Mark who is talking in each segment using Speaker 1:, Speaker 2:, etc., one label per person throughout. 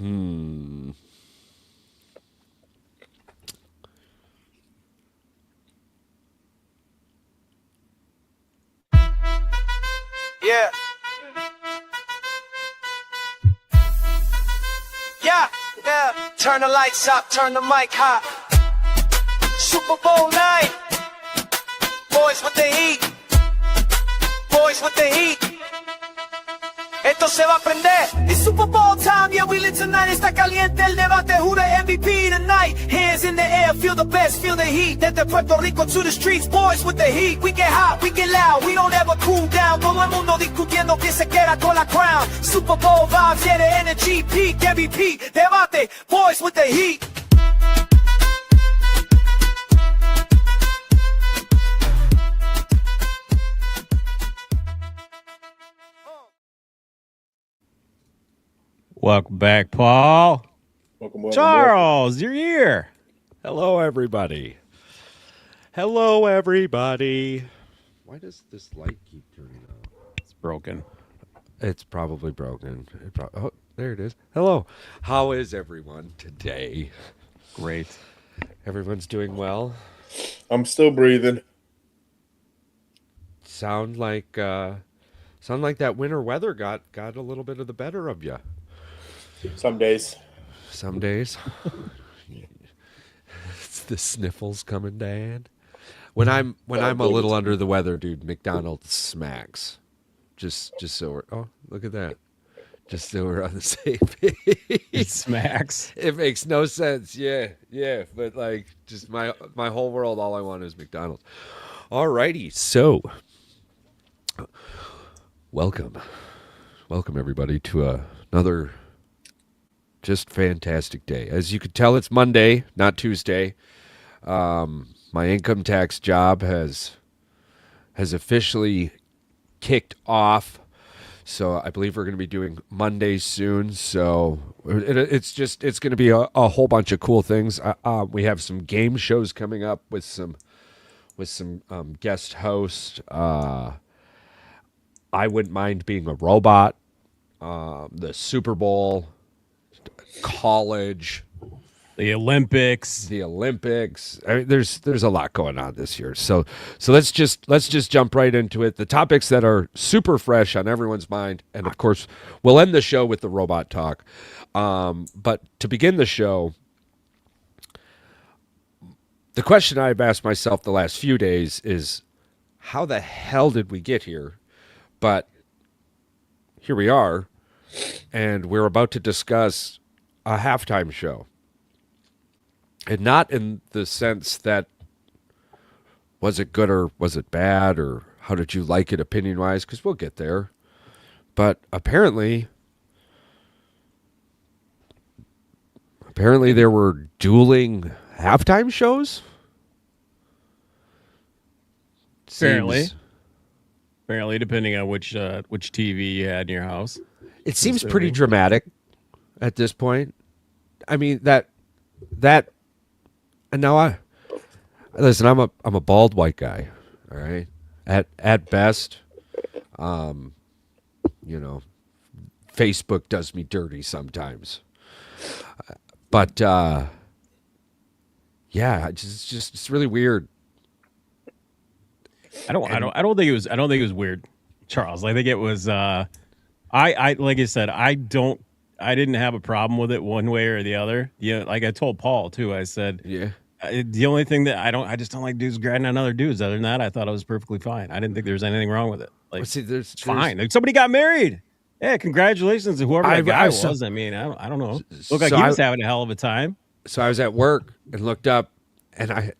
Speaker 1: Yeah. Yeah, yeah. Turn the lights up, turn the mic hot. Super Bowl night. Boys with the heat. Boys with the heat. Esto se va a prender. It's Super Bowl time, yeah, we lit tonight. Está caliente el debate, who the MVP tonight? Hands in the air, feel the best, feel the heat. Desde Puerto Rico to the streets, boys with the heat. We get hot, we get loud, we don't ever cool down. Todo el mundo discutiendo quién se queda con la crown. Super Bowl vibes, yeah, the energy peak, MVP, debate, boys with the heat.
Speaker 2: Welcome back, Paul.
Speaker 3: Welcome.
Speaker 2: Charles, you're here.
Speaker 4: Hello, everybody. Hello, everybody. Why does this light keep turning on?
Speaker 2: It's broken.
Speaker 4: It's probably broken. Oh, there it is. Hello. How is everyone today?
Speaker 2: Great.
Speaker 4: Everyone's doing well?
Speaker 3: I'm still breathing.
Speaker 4: Sound like that winter weather got a little bit of the better of you.
Speaker 3: Some days.
Speaker 4: Some days. It's the sniffles coming, Dad. When I'm a little under the weather, dude, McDonald's smacks. Just so we're look at that. Just so we're on the same page.
Speaker 2: Smacks.
Speaker 4: It makes no sense. Yeah. But like just my whole world, all I want is McDonald's. Alrighty, so welcome everybody to another just fantastic day. As you can tell, it's Monday, not Tuesday. My income tax job has officially kicked off. So I believe we're going to be doing Mondays soon. So it's going to be a whole bunch of cool things. We have some game shows coming up with some guest hosts. I wouldn't mind being a robot. The Super Bowl. College,
Speaker 2: the Olympics.
Speaker 4: I mean, there's a lot going on this year. So let's just jump right into it. The topics that are super fresh on everyone's mind, and of course, we'll end the show with the robot talk. But to begin the show, the question I've asked myself the last few days is, how the hell did we get here? But here we are, and we're about to discuss a halftime show. And not in the sense that was it good or was it bad or how did you like it opinion-wise, because we'll get there. But apparently there were dueling halftime shows.
Speaker 2: Apparently, depending on which TV you had in your house.
Speaker 4: It seems pretty dramatic at this point. I mean that and now I'm a bald white guy, all right? At best, Facebook does me dirty sometimes. But it's really weird.
Speaker 2: I don't think it was weird, Charles. I think it was I like I said, I didn't have a problem with it one way or the other. Yeah, like I told Paul too. I said, the only thing that I just don't like dudes grinding on other dudes. Other than that, I thought it was perfectly fine. I didn't think there was anything wrong with it. Like, it's fine. Like, somebody got married. Yeah, congratulations to whoever that guy was. I mean, I don't know. Looked like he was having a hell of a time.
Speaker 4: So I was at work and looked up, and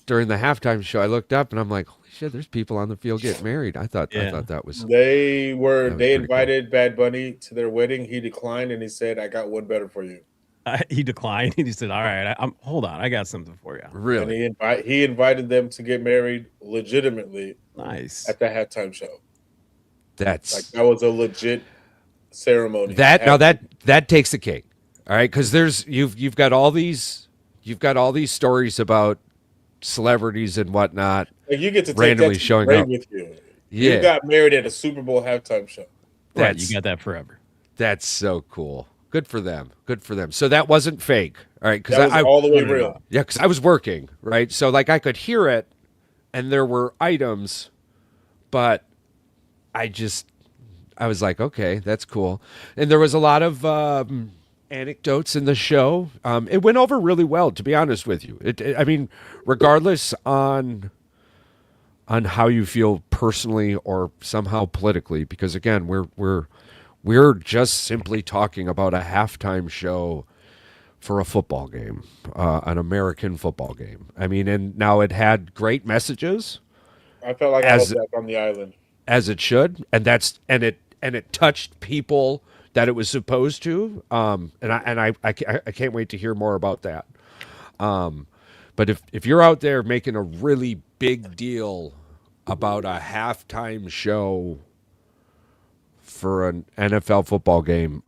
Speaker 4: during the halftime show, I looked up and I'm like, holy shit, there's people on the field getting married. I thought that was.
Speaker 3: They invited cool. Bad Bunny to their wedding. He declined and he said, "I got one better for you."
Speaker 2: He declined. He said, "All right, hold on, I got something for you."
Speaker 4: Really?
Speaker 3: And he invited them to get married legitimately.
Speaker 2: Nice.
Speaker 3: At the halftime show.
Speaker 4: That
Speaker 3: was a legit ceremony.
Speaker 4: That takes the cake. All right, because you've got all these stories about celebrities and whatnot.
Speaker 3: Like you get to
Speaker 4: randomly
Speaker 3: take that
Speaker 4: showing up
Speaker 3: with you. You got married at a Super Bowl halftime show.
Speaker 2: Right, you got that forever.
Speaker 4: That's so cool. Good for them. Good for them. So that wasn't fake, all right? Because
Speaker 3: That was all the way
Speaker 2: no,
Speaker 3: real.
Speaker 4: yeah, because I was working, right? So like I could hear it, and there were items, but I was like, okay, that's cool. And there was a lot of anecdotes in the show. It went over really well, to be honest with you. I mean, regardless on how you feel personally or somehow politically, because again, we're just simply talking about a halftime show for a football game, an American football game. I mean, and now it had great messages
Speaker 3: I felt like I was
Speaker 4: as
Speaker 3: back on the island.
Speaker 4: as it should, and it touched people that it was supposed to. I can't wait to hear more about that. But if you're out there making a really big deal about a halftime show for an NFL football game,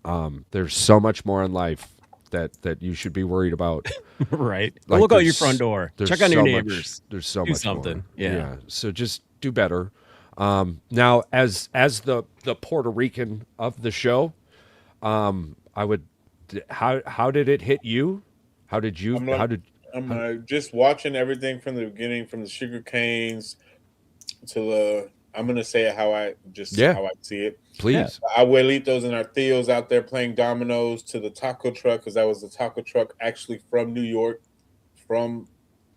Speaker 4: there's so much more in life that you should be worried about.
Speaker 2: Right.
Speaker 4: Like,
Speaker 2: Look out your
Speaker 4: there's-
Speaker 2: front door.
Speaker 4: there's
Speaker 2: Check on your
Speaker 4: so
Speaker 2: neighbors.
Speaker 4: There's so
Speaker 2: Do
Speaker 4: much
Speaker 2: something.
Speaker 4: more.
Speaker 2: Yeah.
Speaker 4: So just do better. Now, as the Puerto Rican of the show, I would. How did it hit you? How did you?
Speaker 3: I'm like-
Speaker 4: How did?
Speaker 3: I'm just watching everything from the beginning, from the sugar canes to the. I'm gonna say it how I see it.
Speaker 4: Please.
Speaker 3: Abuelitos and our Theos out there playing dominoes to the taco truck, because that was the taco truck actually from New York, from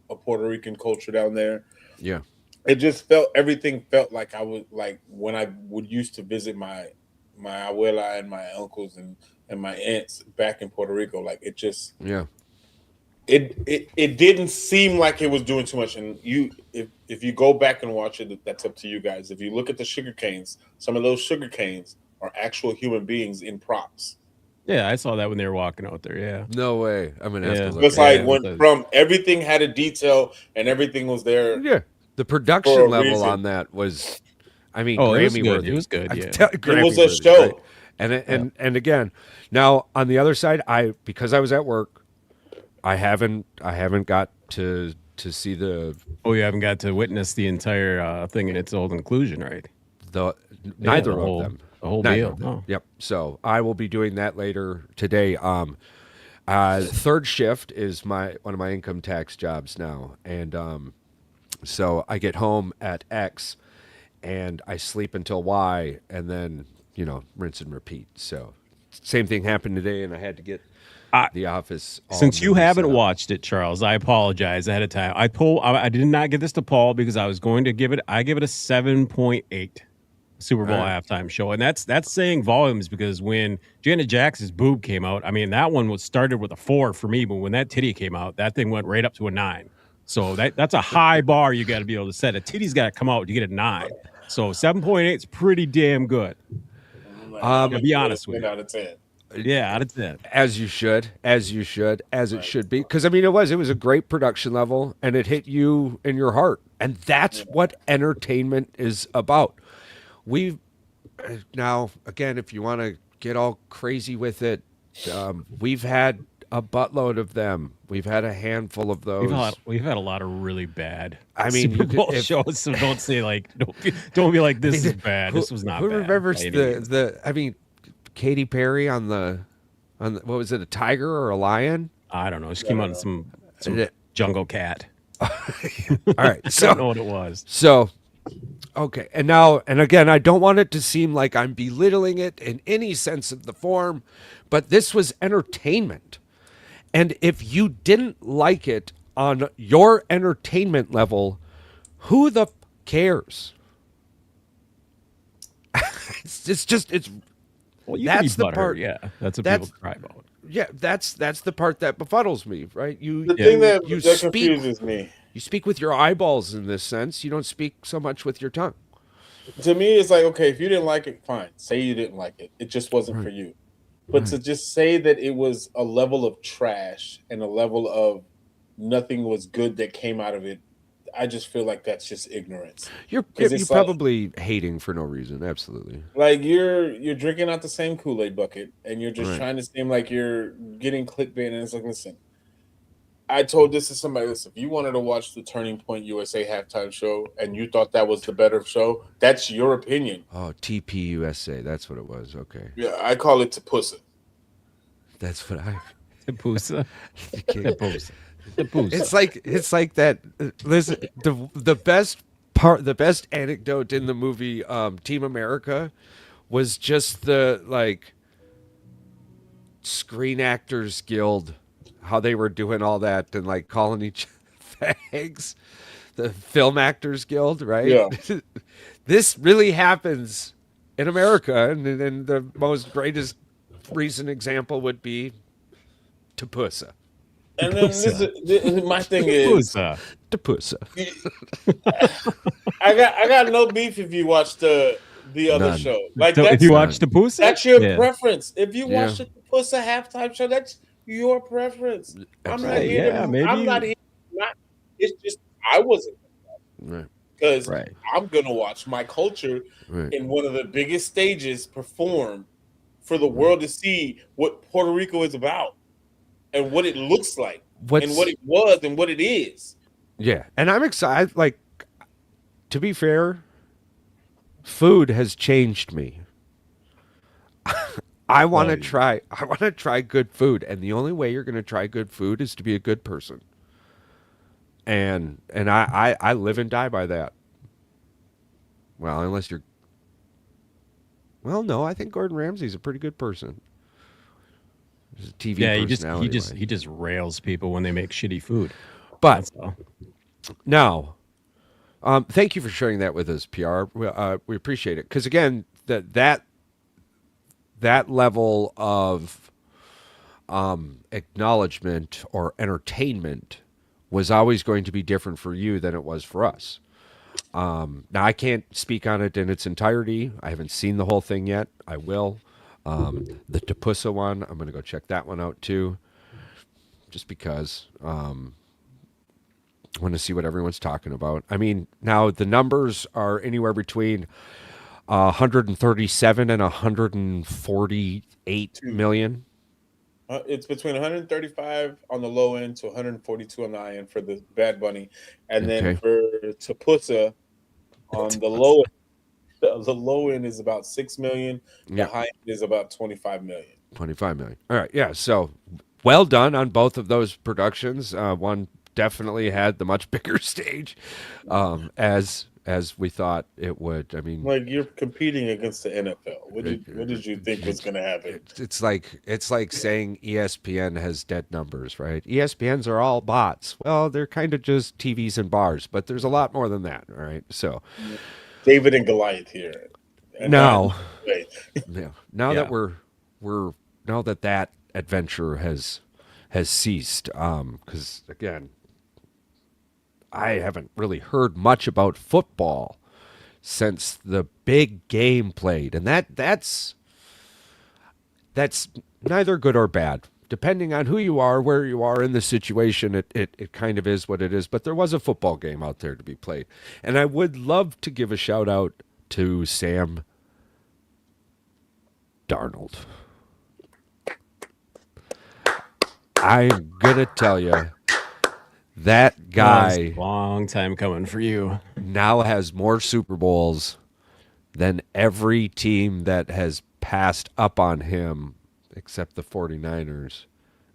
Speaker 3: a Puerto Rican culture down there.
Speaker 4: Yeah.
Speaker 3: It just everything felt like I was like when I would used to visit my abuela and my uncles and my aunts back in Puerto Rico. Like it just
Speaker 4: Yeah.
Speaker 3: it didn't seem like it was doing too much. And if you go back and watch it, that's up to you guys. If you look at the sugar canes, some of those sugar canes are actual human beings in props.
Speaker 2: Yeah, I saw that when they were walking out there. Yeah.
Speaker 4: No way. I'm gonna have
Speaker 2: Yeah.
Speaker 4: to look.
Speaker 3: It's
Speaker 4: at
Speaker 3: like
Speaker 4: it.
Speaker 3: when from everything had a detail and everything was there.
Speaker 4: Yeah. The
Speaker 3: For
Speaker 4: production
Speaker 3: a
Speaker 4: level
Speaker 3: reason.
Speaker 4: on that was, I mean,
Speaker 2: Oh, it was
Speaker 4: Grammy
Speaker 2: good.
Speaker 4: worthy.
Speaker 2: It was good,
Speaker 4: I
Speaker 2: yeah.
Speaker 4: can tell-
Speaker 3: It was a
Speaker 4: Grammy-worthy,
Speaker 3: show.
Speaker 4: right? And again, now on the other side, because I was at work, I haven't got to see the
Speaker 2: Oh, you haven't got to witness the entire thing in its whole inclusion, right?
Speaker 4: neither
Speaker 2: the
Speaker 4: of
Speaker 2: whole-
Speaker 4: them.
Speaker 2: the whole
Speaker 4: Neither
Speaker 2: deal.
Speaker 4: of them.
Speaker 2: Oh.
Speaker 4: Yep. So I will be doing that later today. Third shift is one of my income tax jobs now, and so I get home at X, and I sleep until Y, and then rinse and repeat. So same thing happened today, and I had to get the office. All
Speaker 2: Since you
Speaker 4: newly
Speaker 2: haven't
Speaker 4: set up.
Speaker 2: watched it, Charles, I apologize ahead of time. I did not give this to Paul because I was going to give it. I give it a 7.8 Super Bowl halftime show, and that's saying volumes because when Janet Jackson's boob came out, I mean that one was started with a 4 for me, but when that titty came out, that thing went right up to a 9. So that's a high bar you got to be able to set. A titty's got to come out to get a 9. So 7.8 is pretty damn good. To be honest with you.
Speaker 3: Out of 10.
Speaker 2: Yeah, out of 10.
Speaker 4: As you should, as it should be. Because I mean, it was a great production level, and it hit you in your heart, and that's what entertainment is about. We've now again, if you want to get all crazy with it, we've had a buttload of them. We've had a handful of those.
Speaker 2: We've had a lot of really bad.
Speaker 4: I mean,
Speaker 2: Super Bowl shows. So don't say like don't be like this is bad. This was not.
Speaker 4: Who
Speaker 2: bad
Speaker 4: remembers
Speaker 2: by any means.
Speaker 4: I mean, Katy Perry on the what was it, a tiger or a lion?
Speaker 2: I don't know. She came out in some jungle cat.
Speaker 4: All right,
Speaker 2: I
Speaker 4: so
Speaker 2: don't know what it was.
Speaker 4: So, okay. And again, I don't want it to seem like I'm belittling it in any sense of the form, but this was entertainment. And if you didn't like it on your entertainment level, who the cares? it's
Speaker 2: Well, you
Speaker 4: that's
Speaker 2: can be
Speaker 4: the
Speaker 2: butthurt,
Speaker 4: part.
Speaker 2: Yeah, that's what
Speaker 4: that's-
Speaker 2: people cry about.
Speaker 4: Yeah, that's the part that befuddles me, right?
Speaker 3: The thing that
Speaker 4: speak
Speaker 3: confuses me.
Speaker 4: You speak with your eyeballs in this sense. You don't speak so much with your tongue.
Speaker 3: To me, it's like, okay, if you didn't like it, fine. Say you didn't like it. It just wasn't for you. But to just say that it was a level of trash and a level of nothing was good that came out of it, I just feel like that's just ignorance.
Speaker 4: You're
Speaker 3: 'Cause it's
Speaker 4: probably hating for no reason. Absolutely.
Speaker 3: Like you're drinking out the same Kool-Aid bucket and you're just
Speaker 4: Right.
Speaker 3: trying to seem like you're getting clickbait. And it's like, listen, I told this to somebody, listen, if you wanted to watch the Turning Point USA halftime show and you thought that was the better show, that's your opinion.
Speaker 4: Oh, TPUSA. That's what it was. Okay.
Speaker 3: Yeah, I call it to pussy.
Speaker 4: That's what I.
Speaker 2: The Pusa.
Speaker 4: You can't-
Speaker 2: The Pusa. The Pusa.
Speaker 4: It's like that. Listen, the best anecdote in the movie Team America was just the like Screen Actors Guild, how they were doing all that and like calling each other fags. The Film Actors Guild, right?
Speaker 3: Yeah.
Speaker 4: This really happens in America, and the most greatest recent example would be Tapusa.
Speaker 3: And then this my thing is,
Speaker 2: Pusa.
Speaker 4: Tapusa.
Speaker 3: I got no beef if you watch the other
Speaker 4: None.
Speaker 3: show. Like
Speaker 2: So if
Speaker 3: that's
Speaker 2: you watch the Pusa,
Speaker 3: that's your
Speaker 2: yeah.
Speaker 3: preference. If you
Speaker 4: Yeah.
Speaker 3: watch the Pussa halftime show, that's your preference. I'm not
Speaker 2: Right,
Speaker 3: here.
Speaker 2: yeah,
Speaker 3: to,
Speaker 2: maybe
Speaker 3: I'm not here. Not. It's just I wasn't
Speaker 4: Right.
Speaker 3: because
Speaker 2: Right.
Speaker 3: I'm gonna watch my culture
Speaker 4: Right.
Speaker 3: in one of the biggest stages perform for the world to see what Puerto Rico is about and what it looks like and what it was and what it is.
Speaker 4: Yeah, and I'm excited. Like, to be fair, food has changed me. I want to try. I want to try good food, and the only way you're going to try good food is to be a good person. And I live and die by that. Well, unless you're. Well, no, I think Gordon Ramsay's a pretty good person. He's a TV
Speaker 2: Yeah,
Speaker 4: personality.
Speaker 2: he just rails people when they make shitty food.
Speaker 4: But
Speaker 2: That's all.
Speaker 4: now, thank you for sharing that with us, PR. We appreciate it because again, that level of acknowledgement or entertainment was always going to be different for you than it was for us. Now, I can't speak on it in its entirety. I haven't seen the whole thing yet. I will. The Tapusa one, I'm going to go check that one out too, just because I want to see what everyone's talking about. I mean, now the numbers are anywhere between 137 and 148 million.
Speaker 3: It's between 135 on the low end to 142 on the high end for the Bad Bunny, and then for Tapusa on the low end is about 6 million. The high end is about 25 million.
Speaker 4: 25 million. All right, yeah. So well done on both of those productions. One definitely had the much bigger stage, as we thought it would. I mean,
Speaker 3: like you're competing against the NFL. What did you think was going to happen?
Speaker 4: It's like saying ESPN has dead numbers, right? ESPNs are all bots. Well, they're kind of just TVs and bars, but there's a lot more than that, all right? So,
Speaker 3: David and Goliath here.
Speaker 4: Now that we're now that adventure has ceased, because again, I haven't really heard much about football since the big game played, and that's neither good or bad. Depending on who you are, where you are in the situation, it kind of is what it is. But there was a football game out there to be played, and I would love to give a shout out to Sam Darnold. I'm gonna tell you, that guy
Speaker 2: long time coming for you.
Speaker 4: now has more Super Bowls than every team that has passed up on him except the 49ers.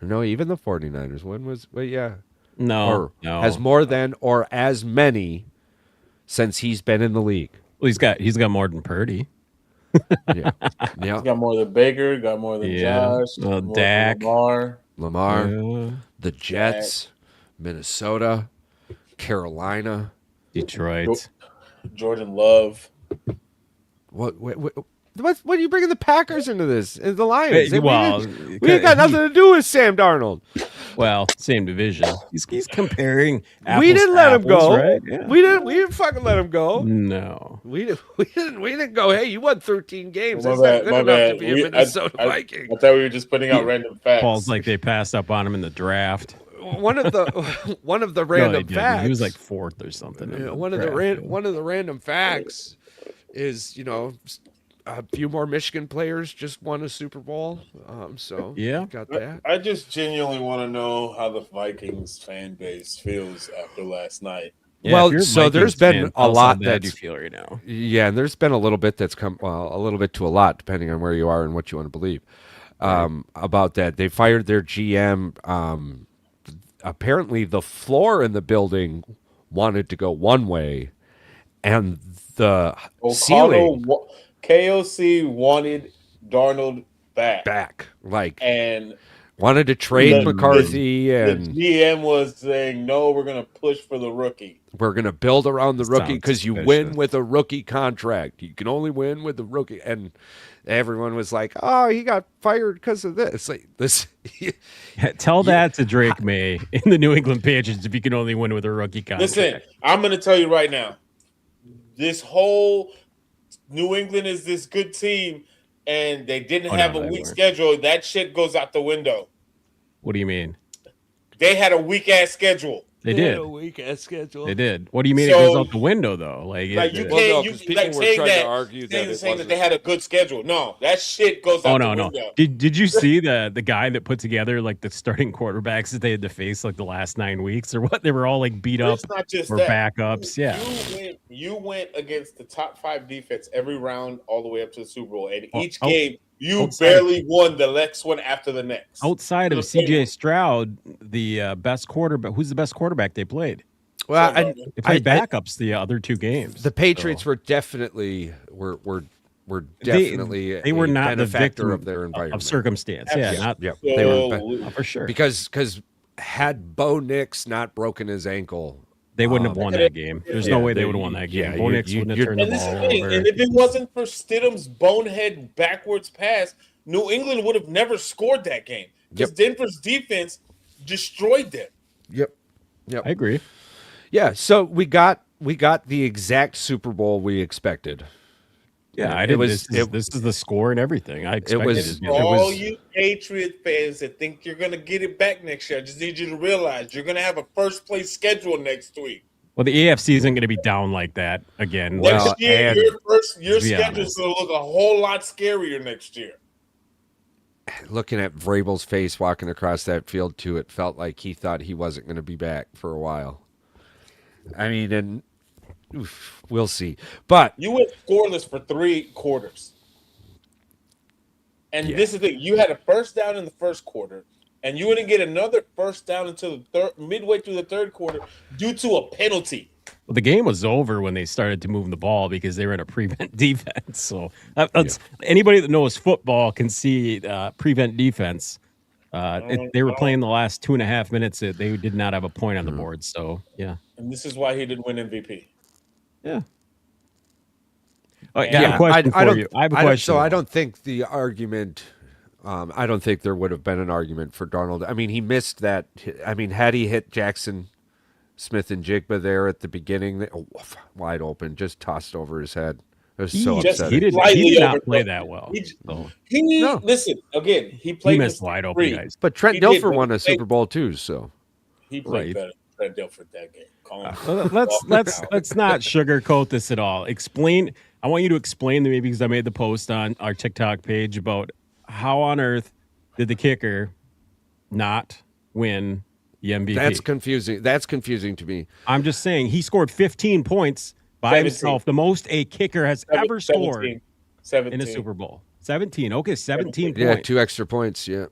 Speaker 4: No, even the 49ers.
Speaker 2: No.
Speaker 4: Has more than or as many since he's been in the league.
Speaker 2: Well, he's got more than Purdy.
Speaker 4: Yeah.
Speaker 3: He's got more than Baker, got more than Josh, got more
Speaker 2: Dak.
Speaker 3: than
Speaker 4: Lamar,
Speaker 2: Yeah.
Speaker 4: the Jets, Minnesota, Carolina.
Speaker 2: Detroit.
Speaker 3: Jordan Love.
Speaker 4: What are you bringing the Packers into this? And the Lions?
Speaker 2: Hey, well,
Speaker 4: we ain't got nothing to do with Sam Darnold.
Speaker 2: Well, same division. He's comparing.
Speaker 4: We didn't let him go.
Speaker 2: Right? Yeah.
Speaker 4: We didn't fucking let him go.
Speaker 2: No.
Speaker 4: We didn't go. Hey, you won 13 games.
Speaker 3: My
Speaker 4: That's
Speaker 3: bad,
Speaker 4: not good
Speaker 3: my
Speaker 4: enough
Speaker 3: bad.
Speaker 4: to be a Minnesota Viking.
Speaker 3: I thought we were just putting out random facts.
Speaker 2: Paul's like they passed up on him in the draft.
Speaker 4: One of the random facts.
Speaker 2: He was like fourth or something.
Speaker 4: One of the random facts is a few more Michigan players just won a Super Bowl. So
Speaker 2: yeah,
Speaker 4: got that.
Speaker 3: I just genuinely want to know how the Vikings fan base feels after last night.
Speaker 2: Yeah,
Speaker 4: well,
Speaker 2: if you're a
Speaker 4: so
Speaker 2: Vikings
Speaker 4: there's been
Speaker 2: fan,
Speaker 4: a
Speaker 2: tell us
Speaker 4: lot
Speaker 2: how bad
Speaker 4: that's
Speaker 2: you feel right now.
Speaker 4: Yeah, and there's been a little bit that's come, well, a little bit to a lot, depending on where you are and what you want to believe. about that. They fired their GM. Apparently, the floor in the building wanted to go one way, and the ceiling
Speaker 3: KOC wanted Darnold back, and
Speaker 4: wanted to trade McCarthy, and
Speaker 3: the GM was saying, "No, we're going to push for the rookie.
Speaker 4: We're going to build around the rookie because you
Speaker 2: suspicious.
Speaker 4: win with a rookie contract. You can only win with the rookie." And everyone was like, "Oh, he got fired because of this." Like this.
Speaker 2: Tell that to Drake May in the New England Patriots if you can only win with a rookie contract.
Speaker 3: Listen, I'm going to tell you right now, this whole New England is this good team, and they didn't have a weak schedule. That shit goes out the window.
Speaker 2: What do you mean?
Speaker 3: They had a weak ass schedule.
Speaker 2: They did.
Speaker 4: A weak ass schedule.
Speaker 2: They did. What do you mean it goes out the window though? Like
Speaker 3: you can't. People were trying to argue that they had a good schedule. No, that shit goes out the window.
Speaker 2: No. Did you see the guy that put together like the starting quarterbacks that they had to face like the last 9 weeks or what? They were all like beat up
Speaker 3: not just
Speaker 2: or
Speaker 3: that.
Speaker 2: backups.
Speaker 3: You went against the top 5 defense every round all the way up to the Super Bowl, and each game you barely won the next one after the next.
Speaker 2: Outside of CJ Stroud, the best quarterback. Who's the best quarterback they played?
Speaker 4: Well,
Speaker 2: they played backups the other 2 games.
Speaker 4: The Patriots were definitely
Speaker 2: they were not the victim
Speaker 4: of their environment
Speaker 2: of circumstance.
Speaker 4: They were
Speaker 2: for sure
Speaker 4: because had Bo Nix not broken his ankle,
Speaker 2: they wouldn't have won that game. There's no way they would have won that game. Bo Nix wouldn't have turned the ball over.
Speaker 3: And if it wasn't for Stidham's bonehead backwards pass, New England would have never scored that game because Denver's defense destroyed them.
Speaker 4: Yep.
Speaker 2: I agree.
Speaker 4: Yeah, so we got the exact Super Bowl we expected.
Speaker 2: Yeah, I did. This is the score and everything. I expected it.
Speaker 3: All you Patriot fans that think you're going to get it back next year, I just need you to realize you're going to have a first place schedule next week.
Speaker 2: Well, the AFC isn't going to be down like that again.
Speaker 3: Next year, your schedule's going to look a whole lot scarier next year.
Speaker 4: Looking at Vrabel's face walking across that field, too, it felt like he thought he wasn't going to be back for a while. I mean, and we'll see. But
Speaker 3: you went scoreless for 3 quarters. And this is the thing. You had a first down in the first quarter, and you wouldn't get another first down until midway through the third quarter due to a penalty.
Speaker 2: Well, the game was over when they started to move the ball because they were in a prevent defense. So anybody that knows football can see prevent defense. They were playing the last 2.5 minutes. They did not have a point on the board. So, yeah.
Speaker 3: And this is why he didn't win MVP.
Speaker 2: Yeah. I have a question for you. I have a question.
Speaker 4: So I don't think the argument I don't think there would have been an argument for Darnold. I mean, he missed that. I mean, had he hit Jackson Smith and Jigba there at the beginning, wide open, just tossed over his head. It was so upsetting.
Speaker 2: He did not play that well.
Speaker 3: Listen, again, he played.
Speaker 2: He missed wide open guys.
Speaker 4: But Trent Dilfer won a Super Bowl too, so.
Speaker 3: He played better than Trent Dilfer that game.
Speaker 2: Let's not sugarcoat this at all. Explain. I want you to explain to me, because I made the post on our TikTok page about how on earth did the kicker not win the MVP?
Speaker 4: That's confusing to me.
Speaker 2: I'm just saying he scored 15 points by himself, the most a kicker has ever scored in a Super Bowl. 17. Okay, 17 points.
Speaker 4: Yeah, 2 extra points. Yeah.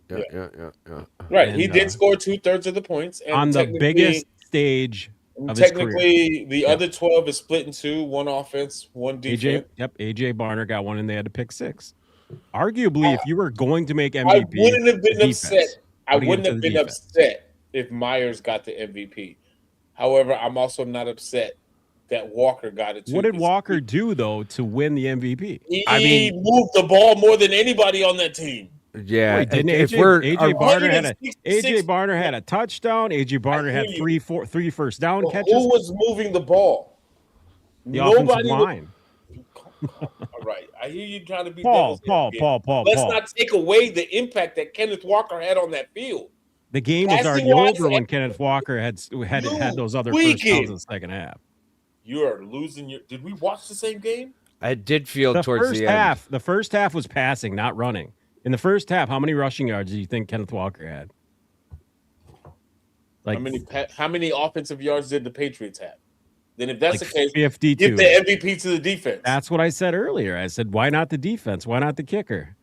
Speaker 3: Right. He did score 2/3 of the points. And
Speaker 2: on the biggest stage of his career.
Speaker 3: Technically, the other 12 is split in 2, 1 offense, 1 defense.
Speaker 2: AJ Barner got one, and they had to pick 6. Arguably, if you were going to make MVP,
Speaker 3: I wouldn't have been upset. I wouldn't have been upset if Myers got the MVP. However, I'm also not upset that Walker got it too.
Speaker 2: What did Walker do, though, to win the MVP?
Speaker 3: He moved the ball more than anybody on that team.
Speaker 4: Yeah,
Speaker 2: Wait, didn't AJ Barner had a touchdown. AJ Barner had three first down catches.
Speaker 3: Who was moving the ball?
Speaker 2: The offensive line.
Speaker 3: All right, I hear you trying to be
Speaker 2: Paul.
Speaker 3: Let's not take away the impact that Kenneth Walker had on that field.
Speaker 2: The game was already over when Kenneth Walker had those other first downs in the second half.
Speaker 3: You are losing your. Did we watch the same game?
Speaker 4: I did feel towards the end.
Speaker 2: The first half was passing, not running. In the first half, how many rushing yards do you think Kenneth Walker had?
Speaker 3: How many offensive yards did the Patriots have? Then if that's the case,
Speaker 2: 52.
Speaker 3: Give the MVP to the defense.
Speaker 2: That's what I said earlier. I said, why not the defense? Why not the kicker?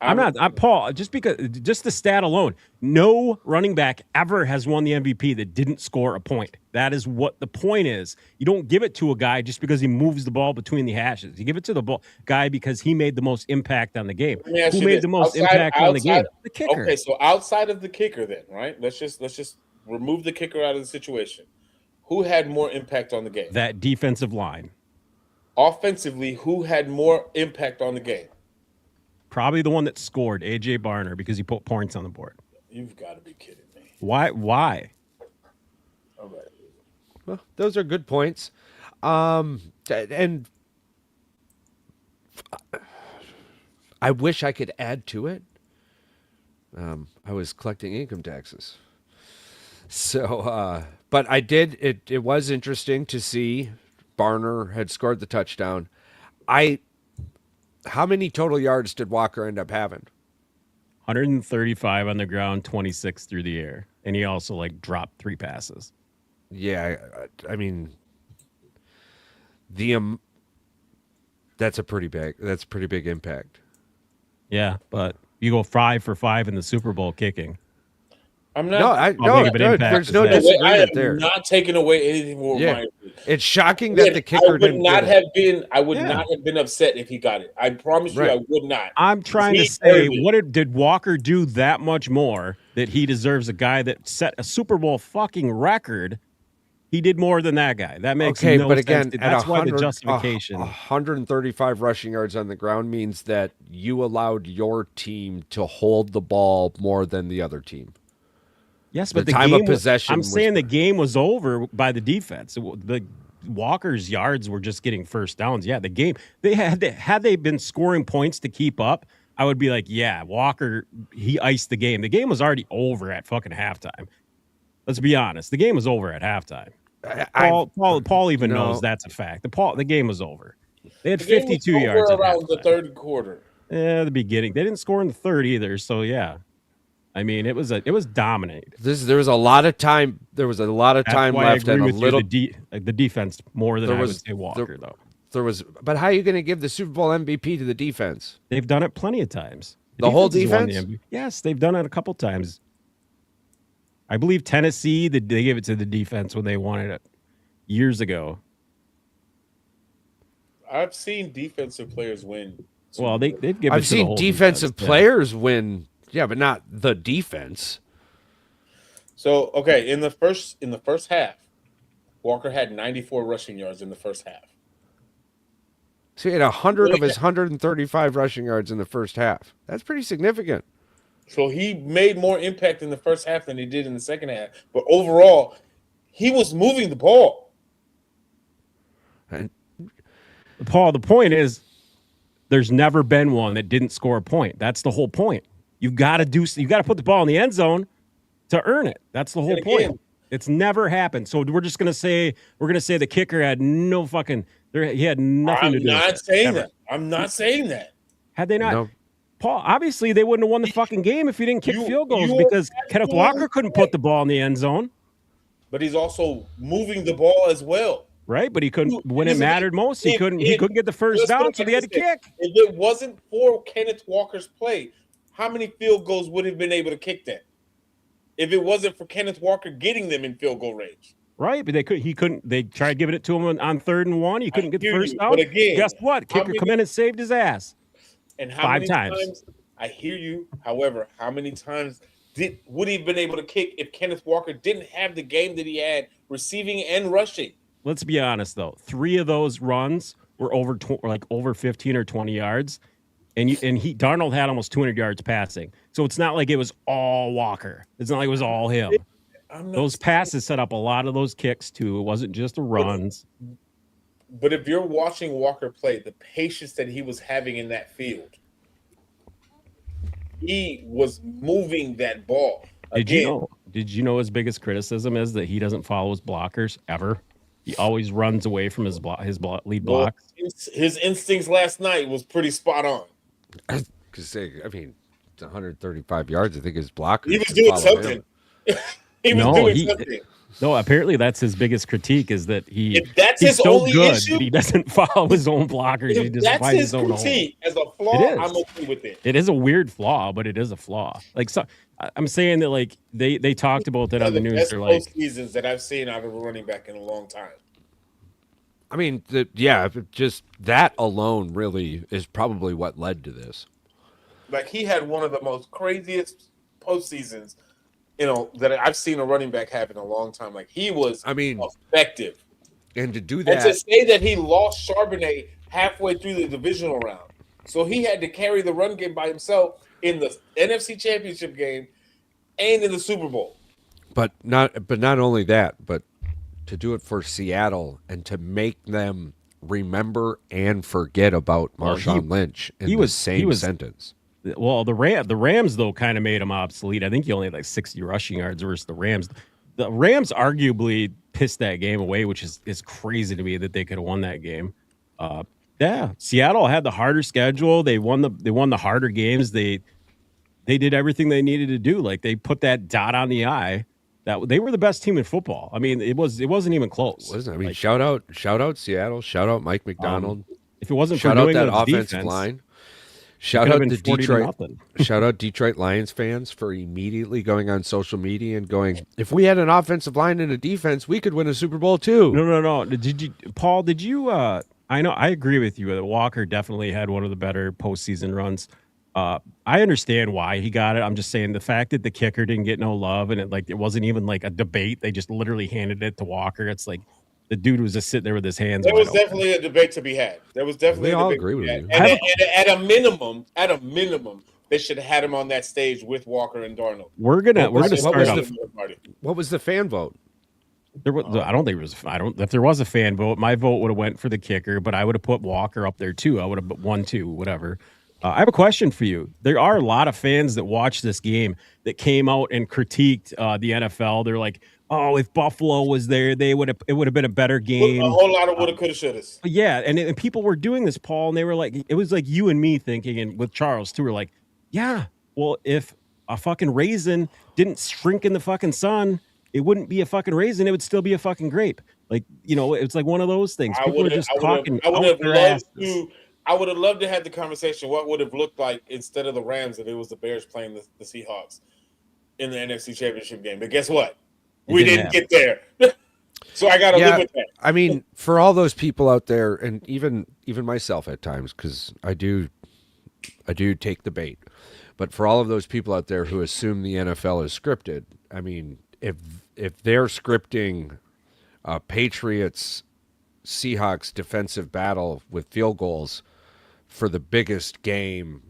Speaker 2: I'm Paul, just the stat alone, no running back ever has won the MVP that didn't score a point. That is what the point is. You don't give it to a guy just because he moves the ball between the hashes. You give it to the guy because he made the most impact on the game. Who made the most impact on the game? The kicker.
Speaker 3: Okay, so outside of the kicker then, right? Let's just remove the kicker out of the situation. Who had more impact on the game?
Speaker 2: That defensive line.
Speaker 3: Offensively, who had more impact on the game?
Speaker 2: Probably the one that scored, A.J. Barner, because he put points on the board.
Speaker 3: You've got to be kidding me.
Speaker 2: Why?
Speaker 3: All right.
Speaker 4: Well, those are good points. And I wish I could add to it. I was collecting income taxes. So, but I did. It was interesting to see Barner had scored the touchdown. How many total yards did Walker end up having?
Speaker 2: 135 on the ground, 26 through the air, and he also dropped 3 passes.
Speaker 4: Yeah, I mean, that's a pretty big impact.
Speaker 2: Yeah, but you go 5 for 5 in the Super Bowl kicking.
Speaker 3: I'm not.
Speaker 4: There's no disagreement there.
Speaker 3: Not taking away anything from my.
Speaker 4: It's shocking that the kicker didn't get it.
Speaker 3: I would not have been upset if he got it. I promise you, I would not.
Speaker 2: I'm trying to say, did Walker do that much more that he deserves a guy that set a Super Bowl fucking record? He did more than that guy. That makes no
Speaker 4: but again,
Speaker 2: sense. That's why the justification.
Speaker 4: 135 rushing yards on the ground means that you allowed your team to hold the ball more than the other team.
Speaker 2: Yes, but the
Speaker 4: time
Speaker 2: game
Speaker 4: of possession.
Speaker 2: I'm saying the game was over by the defense. The Walker's yards were just getting first downs. Yeah, the game had they been scoring points to keep up, I would be like, yeah, Walker, he iced the game. The game was already over at fucking halftime. Let's be honest. The game was over at halftime. Paul even knows that's a fact. The game was over. They had 52 yards
Speaker 3: around the third quarter.
Speaker 2: Yeah, the beginning. They didn't score in the third either. So yeah. I mean, it was dominated.
Speaker 4: There was a lot of time. There was a lot of time left, and a little
Speaker 2: the defense more than I would say Walker though.
Speaker 4: But how are you going to give the Super Bowl MVP to the defense?
Speaker 2: They've done it plenty of times.
Speaker 4: The whole defense?
Speaker 2: Yes, they've done it a couple times. I believe Tennessee, they gave it to the defense when they wanted it years ago.
Speaker 3: I've seen defensive players win.
Speaker 2: Well, they've given.
Speaker 4: I've seen defensive players win. Yeah, but not the defense.
Speaker 3: So, okay, in the first half, Walker had 94 rushing yards in the first half.
Speaker 4: So he had 100 of his 135 rushing yards in the first half. That's pretty significant.
Speaker 3: So he made more impact in the first half than he did in the second half. But overall, he was moving the ball.
Speaker 4: And
Speaker 2: Paul, the point is, there's never been one that didn't score a point. That's the whole point. You got to put the ball in the end zone to earn it. That's the whole point. It's never happened. So we're just gonna say the kicker had no fucking. He had nothing to do.
Speaker 3: I'm not saying that.
Speaker 2: Had they not, Paul? Obviously, they wouldn't have won the fucking game if he didn't kick field goals because Kenneth Walker couldn't put the ball in the end zone.
Speaker 3: But he's also moving the ball as well.
Speaker 2: Right, but he couldn't when it mattered most. He couldn't get the first down, so he had to kick.
Speaker 3: If it wasn't for Kenneth Walker's play, how many field goals would have been able to kick that? If it wasn't for Kenneth Walker getting them in field goal range.
Speaker 2: Right, but he couldn't. They tried giving it to him on 3rd and 1. He couldn't get the first down.
Speaker 3: But again,
Speaker 2: guess what? Kicker come in and saved his ass.
Speaker 3: And how
Speaker 2: 5
Speaker 3: many
Speaker 2: times?
Speaker 3: I hear you. However, how many times would he have been able to kick if Kenneth Walker didn't have the game that he had receiving and rushing?
Speaker 2: Let's be honest though. 3 of those runs were over 15 or 20 yards. And Darnold had almost 200 yards passing. So it's not like it was all Walker. It's not like it was all him. Those passes set up a lot of those kicks too. It wasn't just the runs.
Speaker 3: But if you're watching Walker play, the patience that he was having in that field, he was moving that ball.
Speaker 2: Did you know his biggest criticism is that he doesn't follow his blockers ever? He always runs away from his lead blocks.
Speaker 3: His instincts last night was pretty spot on.
Speaker 4: I mean, it's 135 yards. I think his blocker.
Speaker 3: He was doing something. He was doing something.
Speaker 2: No, apparently that's his biggest critique is that
Speaker 3: If that's
Speaker 2: he's
Speaker 3: his
Speaker 2: so
Speaker 3: only
Speaker 2: good
Speaker 3: issue,
Speaker 2: that he doesn't follow his own blockers. He
Speaker 3: if
Speaker 2: just
Speaker 3: that's
Speaker 2: finds
Speaker 3: his
Speaker 2: his own hole.
Speaker 3: critique as a
Speaker 2: It
Speaker 3: flaw,
Speaker 2: is.
Speaker 3: I'm okay with it.
Speaker 2: It is a weird flaw, but it is a flaw. Like, so I'm saying that like they talked about that
Speaker 3: One
Speaker 2: on
Speaker 3: of
Speaker 2: the
Speaker 3: the
Speaker 2: news.
Speaker 3: best
Speaker 2: They're like,
Speaker 3: postseasons that I've seen out of a running back in a long time.
Speaker 4: I mean, just that alone really is probably what led to this.
Speaker 3: Like he had one of the most craziest postseasons, that I've seen a running back have in a long time. Like he was, effective.
Speaker 4: And to do
Speaker 3: And
Speaker 4: that,
Speaker 3: to say that he lost Charbonnet halfway through the divisional round, so he had to carry the run game by himself in the NFC Championship game and in the Super Bowl.
Speaker 4: but not only that, but to do it for Seattle and to make them remember and forget about Marshawn Lynch in the same sentence.
Speaker 2: Well, the Rams though kind of made him obsolete. I think he only had like 60 rushing yards versus the Rams. The Rams arguably pissed that game away, which is crazy to me that they could have won that game. Yeah, Seattle had the harder schedule. They won the harder games. They did everything they needed to do. Like they put that dot on the I. That they were the best team in football. I mean, it wasn't even close.
Speaker 4: Wasn't it? I mean, shout out Seattle, shout out Mike McDonald.
Speaker 2: If it wasn't
Speaker 4: shout
Speaker 2: for
Speaker 4: out that
Speaker 2: England's
Speaker 4: offensive
Speaker 2: defense,
Speaker 4: line. Shout out the
Speaker 2: 40 to
Speaker 4: Detroit.
Speaker 2: nothing.
Speaker 4: Shout out Detroit Lions fans for immediately going on social media and going, if we had an offensive line and a defense, we could win a Super Bowl too.
Speaker 2: No. Paul? Did you? I know. I agree with you that Walker definitely had one of the better postseason runs. I understand why he got it. I'm just saying the fact that the kicker didn't get no love and it wasn't even like a debate. They just literally handed it to Walker. It's like the dude was just sitting there with his hands.
Speaker 3: There was definitely a debate to be had. There was definitely
Speaker 4: We
Speaker 3: a
Speaker 4: all
Speaker 3: debate
Speaker 4: agree
Speaker 3: to be
Speaker 4: with
Speaker 3: had.
Speaker 4: you.
Speaker 3: And at a minimum, they should have had him on that stage with Walker and Darnold.
Speaker 2: We're gonna start off.
Speaker 4: What was the fan vote?
Speaker 2: There was, I don't think it was. If there was a fan vote, my vote would have went for the kicker, but I would have put Walker up there too. I would have 1-2, whatever. I have a question for you. There are a lot of fans that watched this game that came out and critiqued the NFL. They're like, "Oh, if Buffalo was there, it would have been a better game."
Speaker 3: A whole lot of woulda, coulda, shouldas.
Speaker 2: Yeah, and people were doing this, Paul, and they were like, it was like you and me thinking, and with Charles too, we're like, yeah, well, if a fucking raisin didn't shrink in the fucking sun, it wouldn't be a fucking raisin. It would still be a fucking grape. Like, it's like one of those things. People are just talking out their asses.
Speaker 3: I would have loved to have the conversation. What would have looked like instead of the Rams if it was the Bears playing the Seahawks in the NFC Championship game? But guess what? We didn't get there. So I got to live with that.
Speaker 4: I mean, for all those people out there, and even myself at times, because I do take the bait. But for all of those people out there who assume the NFL is scripted, I mean, if they're scripting Patriots Seahawks defensive battle with field goals for the biggest game,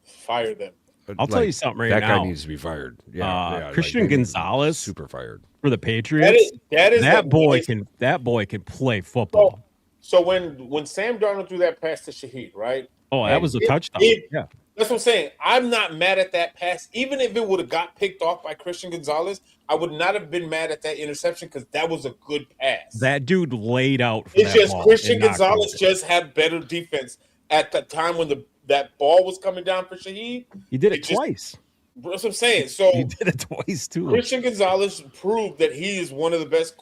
Speaker 3: fire them.
Speaker 2: I'll tell you something right now.
Speaker 4: That guy needs to be fired. Yeah,
Speaker 2: Christian Gonzalez,
Speaker 4: super fired
Speaker 2: for the Patriots. That boy can play football.
Speaker 3: So when Sam Darnold threw that pass to Shaheed, right?
Speaker 2: Oh, that was a touchdown. Yeah.
Speaker 3: That's what I'm saying. I'm not mad at that pass. Even if it would have got picked off by Christian Gonzalez, I would not have been mad at that interception because that was a good pass.
Speaker 2: That dude laid out for
Speaker 3: it's
Speaker 2: that
Speaker 3: just
Speaker 2: ball
Speaker 3: Christian Gonzalez just had better defense at the time when that ball was coming down for Shaheed.
Speaker 2: He did it twice.
Speaker 3: That's what I'm saying. So
Speaker 2: he did it twice too.
Speaker 3: Christian Gonzalez proved that he is one of the best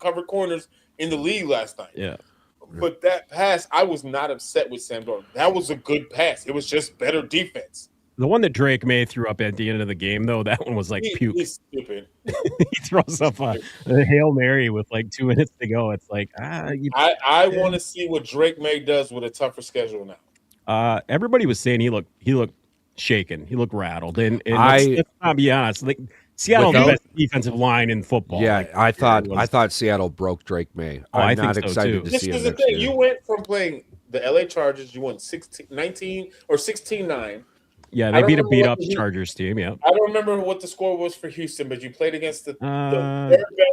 Speaker 3: cover corners in the league last night.
Speaker 2: Yeah.
Speaker 3: But that pass, I was not upset with Sam Darnold. That was a good pass. It was just better defense.
Speaker 2: The one that Drake May threw up at the end of the game, though, that one was like puke.
Speaker 3: He's stupid.
Speaker 2: He throws up a Hail Mary with like 2 minutes to go. It's like,
Speaker 3: I want to see what Drake May does with a tougher schedule now.
Speaker 2: Everybody was saying he looked shaken. He looked rattled. And let's not be honest. Like, Seattle the best defensive line in football.
Speaker 4: Yeah,
Speaker 2: like,
Speaker 4: I thought Seattle broke Drake May. I'm not excited to see him next year.
Speaker 3: You went from playing the LA Chargers, you won 16-9.
Speaker 2: Yeah, they beat up Chargers team. Yeah,
Speaker 3: I don't remember what the score was for Houston, but you played against the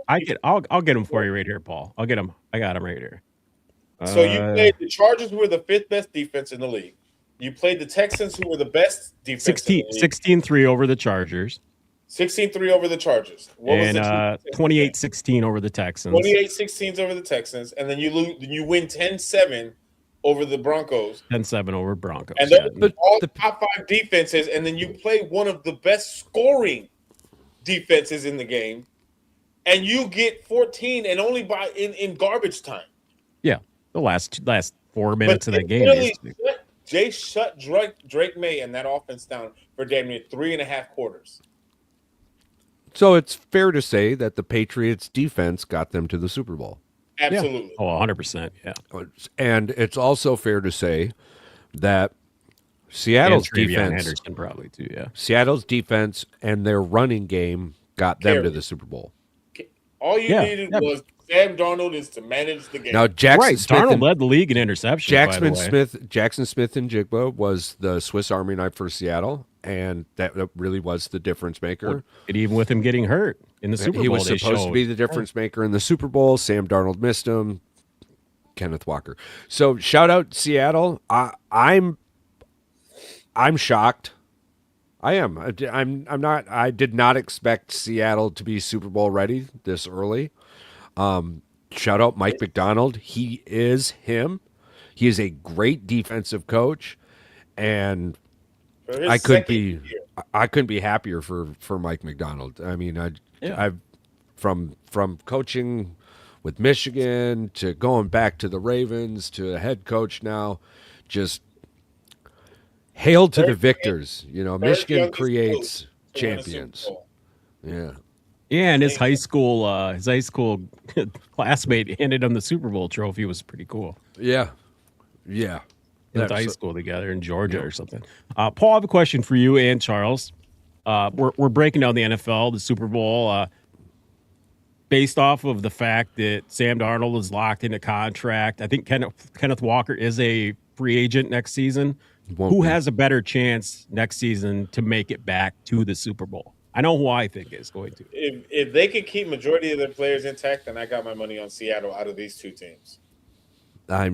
Speaker 2: I'll get them for you right here, Paul. I'll get them. I got them right here.
Speaker 3: So you played the Chargers, who were the 5th best defense in the league. You played the Texans, who were the best defense.
Speaker 2: 16-3 over the Chargers.
Speaker 3: 16-3 over the Chargers.
Speaker 2: And 28-16 over the Texans.
Speaker 3: 28-16 over the Texans, and then you win 10-7 over the Broncos.
Speaker 2: 10-7 over Broncos.
Speaker 3: And those all the top 5 defenses, and then you play one of the best scoring defenses in the game and you get 14 and only by in garbage time.
Speaker 2: Yeah, the last 4 minutes
Speaker 3: But
Speaker 2: of that game.
Speaker 3: Jay shut Drake May and that offense down for damn near 3.5 quarters.
Speaker 4: So it's fair to say that the Patriots defense got them to the Super Bowl.
Speaker 3: Absolutely.
Speaker 2: Yeah. Oh, 100%. Yeah.
Speaker 4: And it's also fair to say that Seattle's
Speaker 2: and
Speaker 4: defense,
Speaker 2: Henderson probably too. Yeah.
Speaker 4: Seattle's defense and their running game got them to the Super Bowl.
Speaker 3: All you needed was Sam Darnold is to manage the game.
Speaker 4: Now Jackson Smith
Speaker 2: Darnold led the league in interceptions.
Speaker 4: Jackson Smith and Jigba was the Swiss Army knife for Seattle, and that really was the difference maker.
Speaker 2: And even with him getting hurt in the Super Bowl,
Speaker 4: he was supposed to be the difference maker in the Super Bowl. Sam Darnold missed him. Kenneth Walker. So shout out Seattle. I'm shocked. I am. I'm not. I did not expect Seattle to be Super Bowl ready this early. Shout out Mike McDonald. He is him. He is a great defensive coach, and I couldn't be happier for Mike McDonald. I mean, I've from coaching with Michigan to going back to the Ravens to a head coach now, just hail to the victors. You know, Michigan creates champions. Yeah.
Speaker 2: Yeah, and his high school classmate handed him the Super Bowl trophy. Was pretty cool.
Speaker 4: Yeah.
Speaker 2: They went to high school together in Georgia or something. Paul, I have a question for you and Charles. We're breaking down the NFL, the Super Bowl, based off of the fact that Sam Darnold is locked into contract. I think Kenneth Walker is a free agent next season. Who has a better chance next season to make it back to the Super Bowl? I know who I think is going to.
Speaker 3: If they can keep majority of their players intact, then I got my money on Seattle out of these two teams.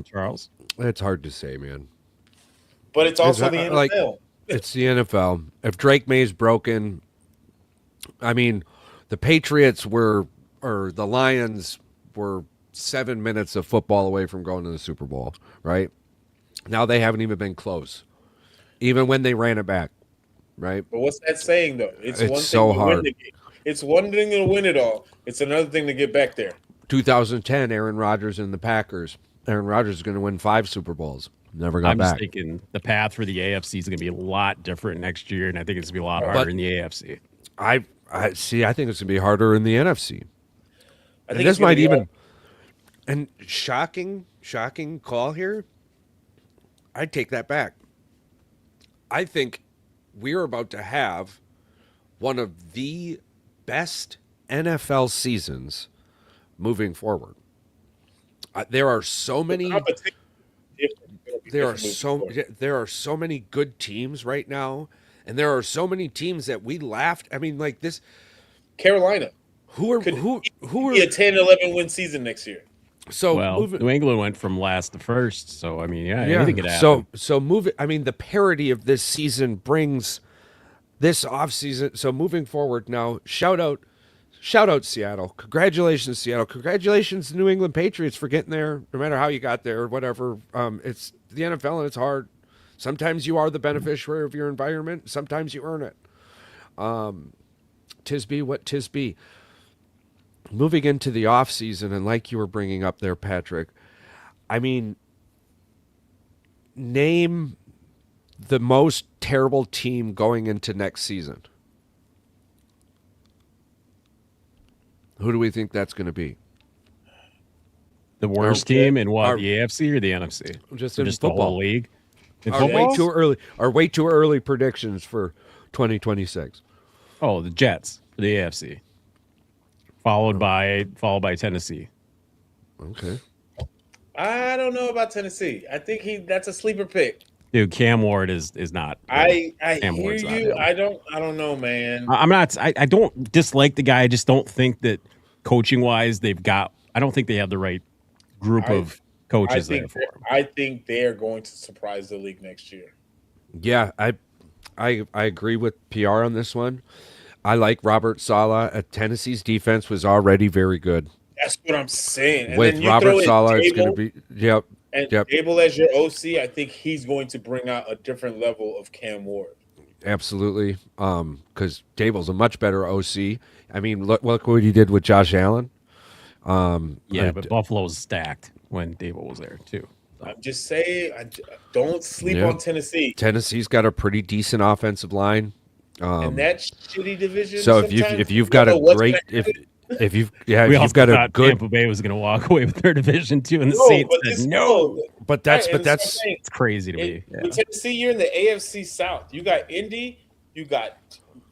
Speaker 2: Charles.
Speaker 4: It's hard to say, man.
Speaker 3: But it's also the NFL.
Speaker 4: It's the NFL. If Drake May's broken, I mean, the Patriots or the Lions were 7 minutes of football away from going to the Super Bowl, right? Now they haven't even been close, even when they ran it back. Right,
Speaker 3: but what's that saying though? It's one
Speaker 4: so
Speaker 3: thing to
Speaker 4: hard.
Speaker 3: win the game. It's one thing to win it all. It's another thing to get back there.
Speaker 4: 2010, Aaron Rodgers and the Packers. Aaron Rodgers is going to win 5 Super Bowls. Never got back.
Speaker 2: I'm just thinking the path for the AFC is going to be a lot different next year, and I think it's going to be a lot harder in the AFC.
Speaker 4: I see. I think it's going to be harder in the NFC. I think this might even. And shocking call here. I'd take that back. I think we're about to have one of the best NFL seasons moving forward. There are so many good teams right now, and there are so many teams that we laughed. I mean, like this
Speaker 3: Carolina,
Speaker 4: who are
Speaker 3: be a 10-11 win season next year.
Speaker 2: So New England went from last to first. So I mean, anything could happen.
Speaker 4: So moving. I mean, the parity of this season brings this offseason. So moving forward now, shout out Seattle. Congratulations, Seattle. Congratulations, New England Patriots for getting there. No matter how you got there or whatever. It's the NFL and it's hard. Sometimes you are the beneficiary of your environment. Sometimes you earn it. Tis be what tis be. Moving into the offseason, and like you were bringing up there, Patrick, I mean, name the most terrible team going into next season. Who do we think that's going to be?
Speaker 2: The worst team in what? The AFC or the NFC?
Speaker 4: Just
Speaker 2: the whole league?
Speaker 4: Way too early predictions for 2026.
Speaker 2: Oh, the Jets for the AFC. Followed by Tennessee.
Speaker 4: Okay.
Speaker 3: I don't know about Tennessee. I think that's a sleeper pick.
Speaker 2: Dude, Cam Ward is not.
Speaker 3: I hear you. I don't know, man.
Speaker 2: I'm not. I don't dislike the guy. I just don't think that coaching wise I don't think they have the right group of coaches there for him.
Speaker 3: I think they are going to surprise the league next year.
Speaker 4: Yeah, I agree with PR on this one. I like Robert Saleh. Tennessee's defense was already very good.
Speaker 3: That's what I'm saying. And
Speaker 4: with Robert Saleh, it's going to be
Speaker 3: Abel as your OC, I think he's going to bring out a different level of Cam Ward.
Speaker 4: Absolutely, because Dable's a much better OC. I mean, look what he did with Josh Allen.
Speaker 2: But Buffalo's stacked when Dable was there too.
Speaker 3: I'm just saying, don't sleep
Speaker 4: Yeah.
Speaker 3: on Tennessee.
Speaker 4: Tennessee's got a pretty decent offensive line.
Speaker 3: And that shitty division.
Speaker 4: So if you've got a great if you've got a good
Speaker 2: Tampa Bay was going to walk away with their division too, and the
Speaker 3: No,
Speaker 2: Saints
Speaker 3: but
Speaker 2: said no.
Speaker 4: but that's
Speaker 2: It's crazy to me.
Speaker 3: With Tennessee, you're in the AFC South. You got Indy, you got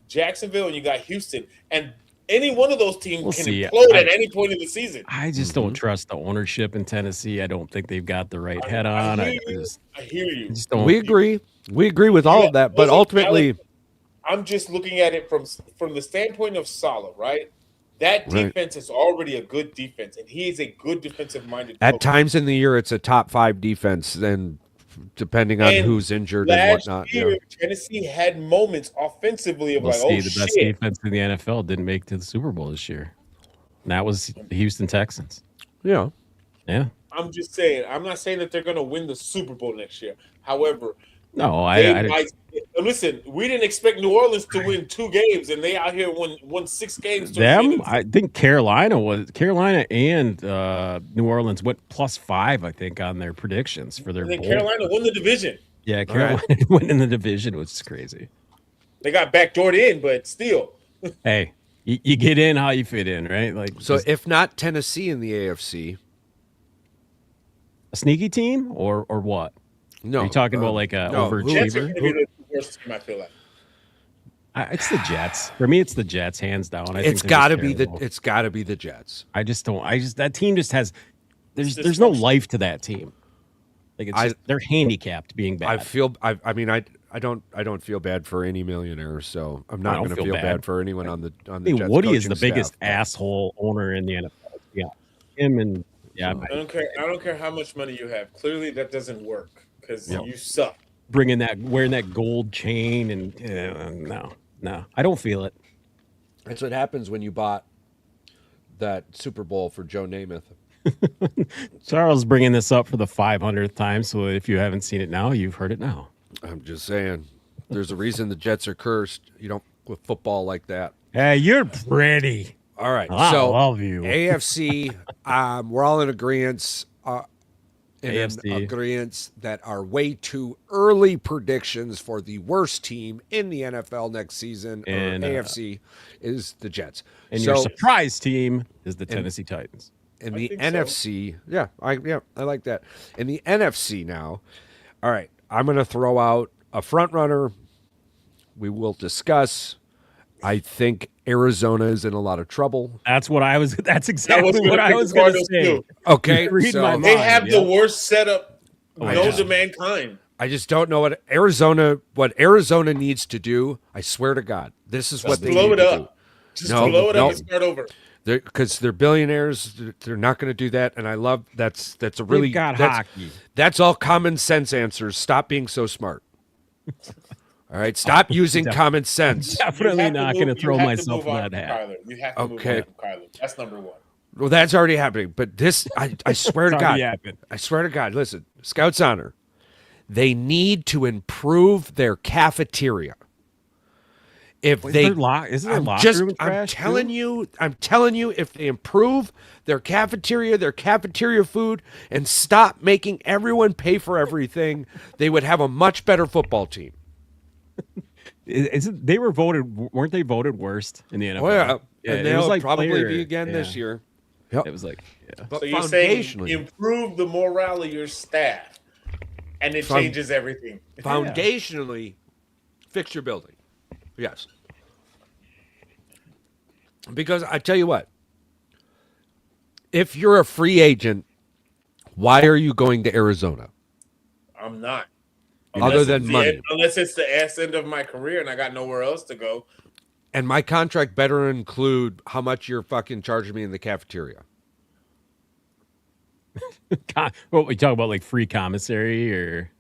Speaker 3: Jacksonville, and you got Houston, and any one of those teams can implode at any point in the season.
Speaker 2: I just don't trust the ownership in Tennessee. I don't think they've got the right head on.
Speaker 3: I hear you.
Speaker 4: We agree with all of that, but ultimately,
Speaker 3: I'm just looking at it from the standpoint of Saleh, right? That defense is already a good defense, and he is a good defensive-minded coach.
Speaker 4: At times in the year, it's a top 5 defense, then depending on who's injured and whatnot.
Speaker 3: Last year, Tennessee had moments offensively of
Speaker 2: the best defense in the NFL didn't make it to the Super Bowl this year. And that was the Houston Texans.
Speaker 4: Yeah.
Speaker 3: I'm just saying. I'm not saying that they're going to win the Super Bowl next year. However,
Speaker 2: no,
Speaker 3: listen, we didn't expect New Orleans to win 2 games, and they out here won 6 games.
Speaker 2: I think Carolina and New Orleans went +5, I think, on their predictions for their bowl.
Speaker 3: Carolina won the division.
Speaker 2: Yeah, Carolina went in the division, which is crazy.
Speaker 3: They got backdoored in, but still.
Speaker 2: Hey, you get in how you fit in, right? Like,
Speaker 4: so if not Tennessee in the AFC,
Speaker 2: a sneaky team or what?
Speaker 4: No,
Speaker 2: are you talking about like a overachiever?
Speaker 3: The worst team, I feel like.
Speaker 2: It's the Jets. For me, it's the Jets, hands down.
Speaker 4: It's got to be the Jets.
Speaker 2: That team just has. There's no life to that team. Like they're handicapped being bad.
Speaker 4: I don't feel bad for any millionaire, so I'm not going to feel bad for anyone on the Jets.
Speaker 2: Woody is the
Speaker 4: staff,
Speaker 2: biggest asshole owner in the NFL. Yeah, him and I
Speaker 3: don't care how much money you have. Clearly, that doesn't work because you suck.
Speaker 2: Wearing that gold chain and no, I don't feel it.
Speaker 4: That's what happens when you bought that Super Bowl for Joe Namath.
Speaker 2: Charles bringing this up for the 500th time, so if you haven't seen it now, you've heard it now.
Speaker 4: I'm just saying, there's a reason the Jets are cursed. You don't with football like that.
Speaker 2: Hey, you're pretty.
Speaker 4: All right,
Speaker 2: I
Speaker 4: so
Speaker 2: love you.
Speaker 4: AFC, we're all in agreement. That are way too early predictions for the worst team in the NFL next season. And AFC is the Jets,
Speaker 2: and your surprise team is the Tennessee Titans.
Speaker 4: In the NFC, I like that. In the NFC now, all right, I'm going to throw out a front runner. We will discuss. I think Arizona is in a lot of trouble.
Speaker 2: That's exactly what I was going to say.
Speaker 4: Okay,
Speaker 3: they have the worst setup known to mankind.
Speaker 4: I just don't know what Arizona needs to do. I swear to God, this is what they need to do.
Speaker 3: Just blow it up and start over.
Speaker 4: Because they're billionaires, they're not going to do that. And I love that's a really
Speaker 2: hockey.
Speaker 4: That's all common sense answers. Stop being so smart. All right, stop using common sense.
Speaker 2: Definitely not going to throw myself in that hat.
Speaker 3: You have to move on from Kyler. That's number one.
Speaker 4: Well, that's already happening. But this, I swear to God, I swear to God. Listen, Scouts Honor, they need to improve their cafeteria. If I'm telling you, if they improve their cafeteria food, and stop making everyone pay for everything, they would have a much better football team.
Speaker 2: Weren't they voted worst in the NFL?
Speaker 4: Oh, yeah. And they'll probably be again this year.
Speaker 2: Yep. It was like,
Speaker 3: But so you're saying improve the morale of your staff, and it changes everything.
Speaker 4: Foundationally, fix your building. Yes. Because I tell you what, if you're a free agent, why are you going to Arizona?
Speaker 3: I'm not.
Speaker 4: Other than money.
Speaker 3: Unless it's the ass end of my career and I got nowhere else to go.
Speaker 4: And my contract better include how much you're fucking charging me in the cafeteria.
Speaker 2: What we talk about, like free commissary, or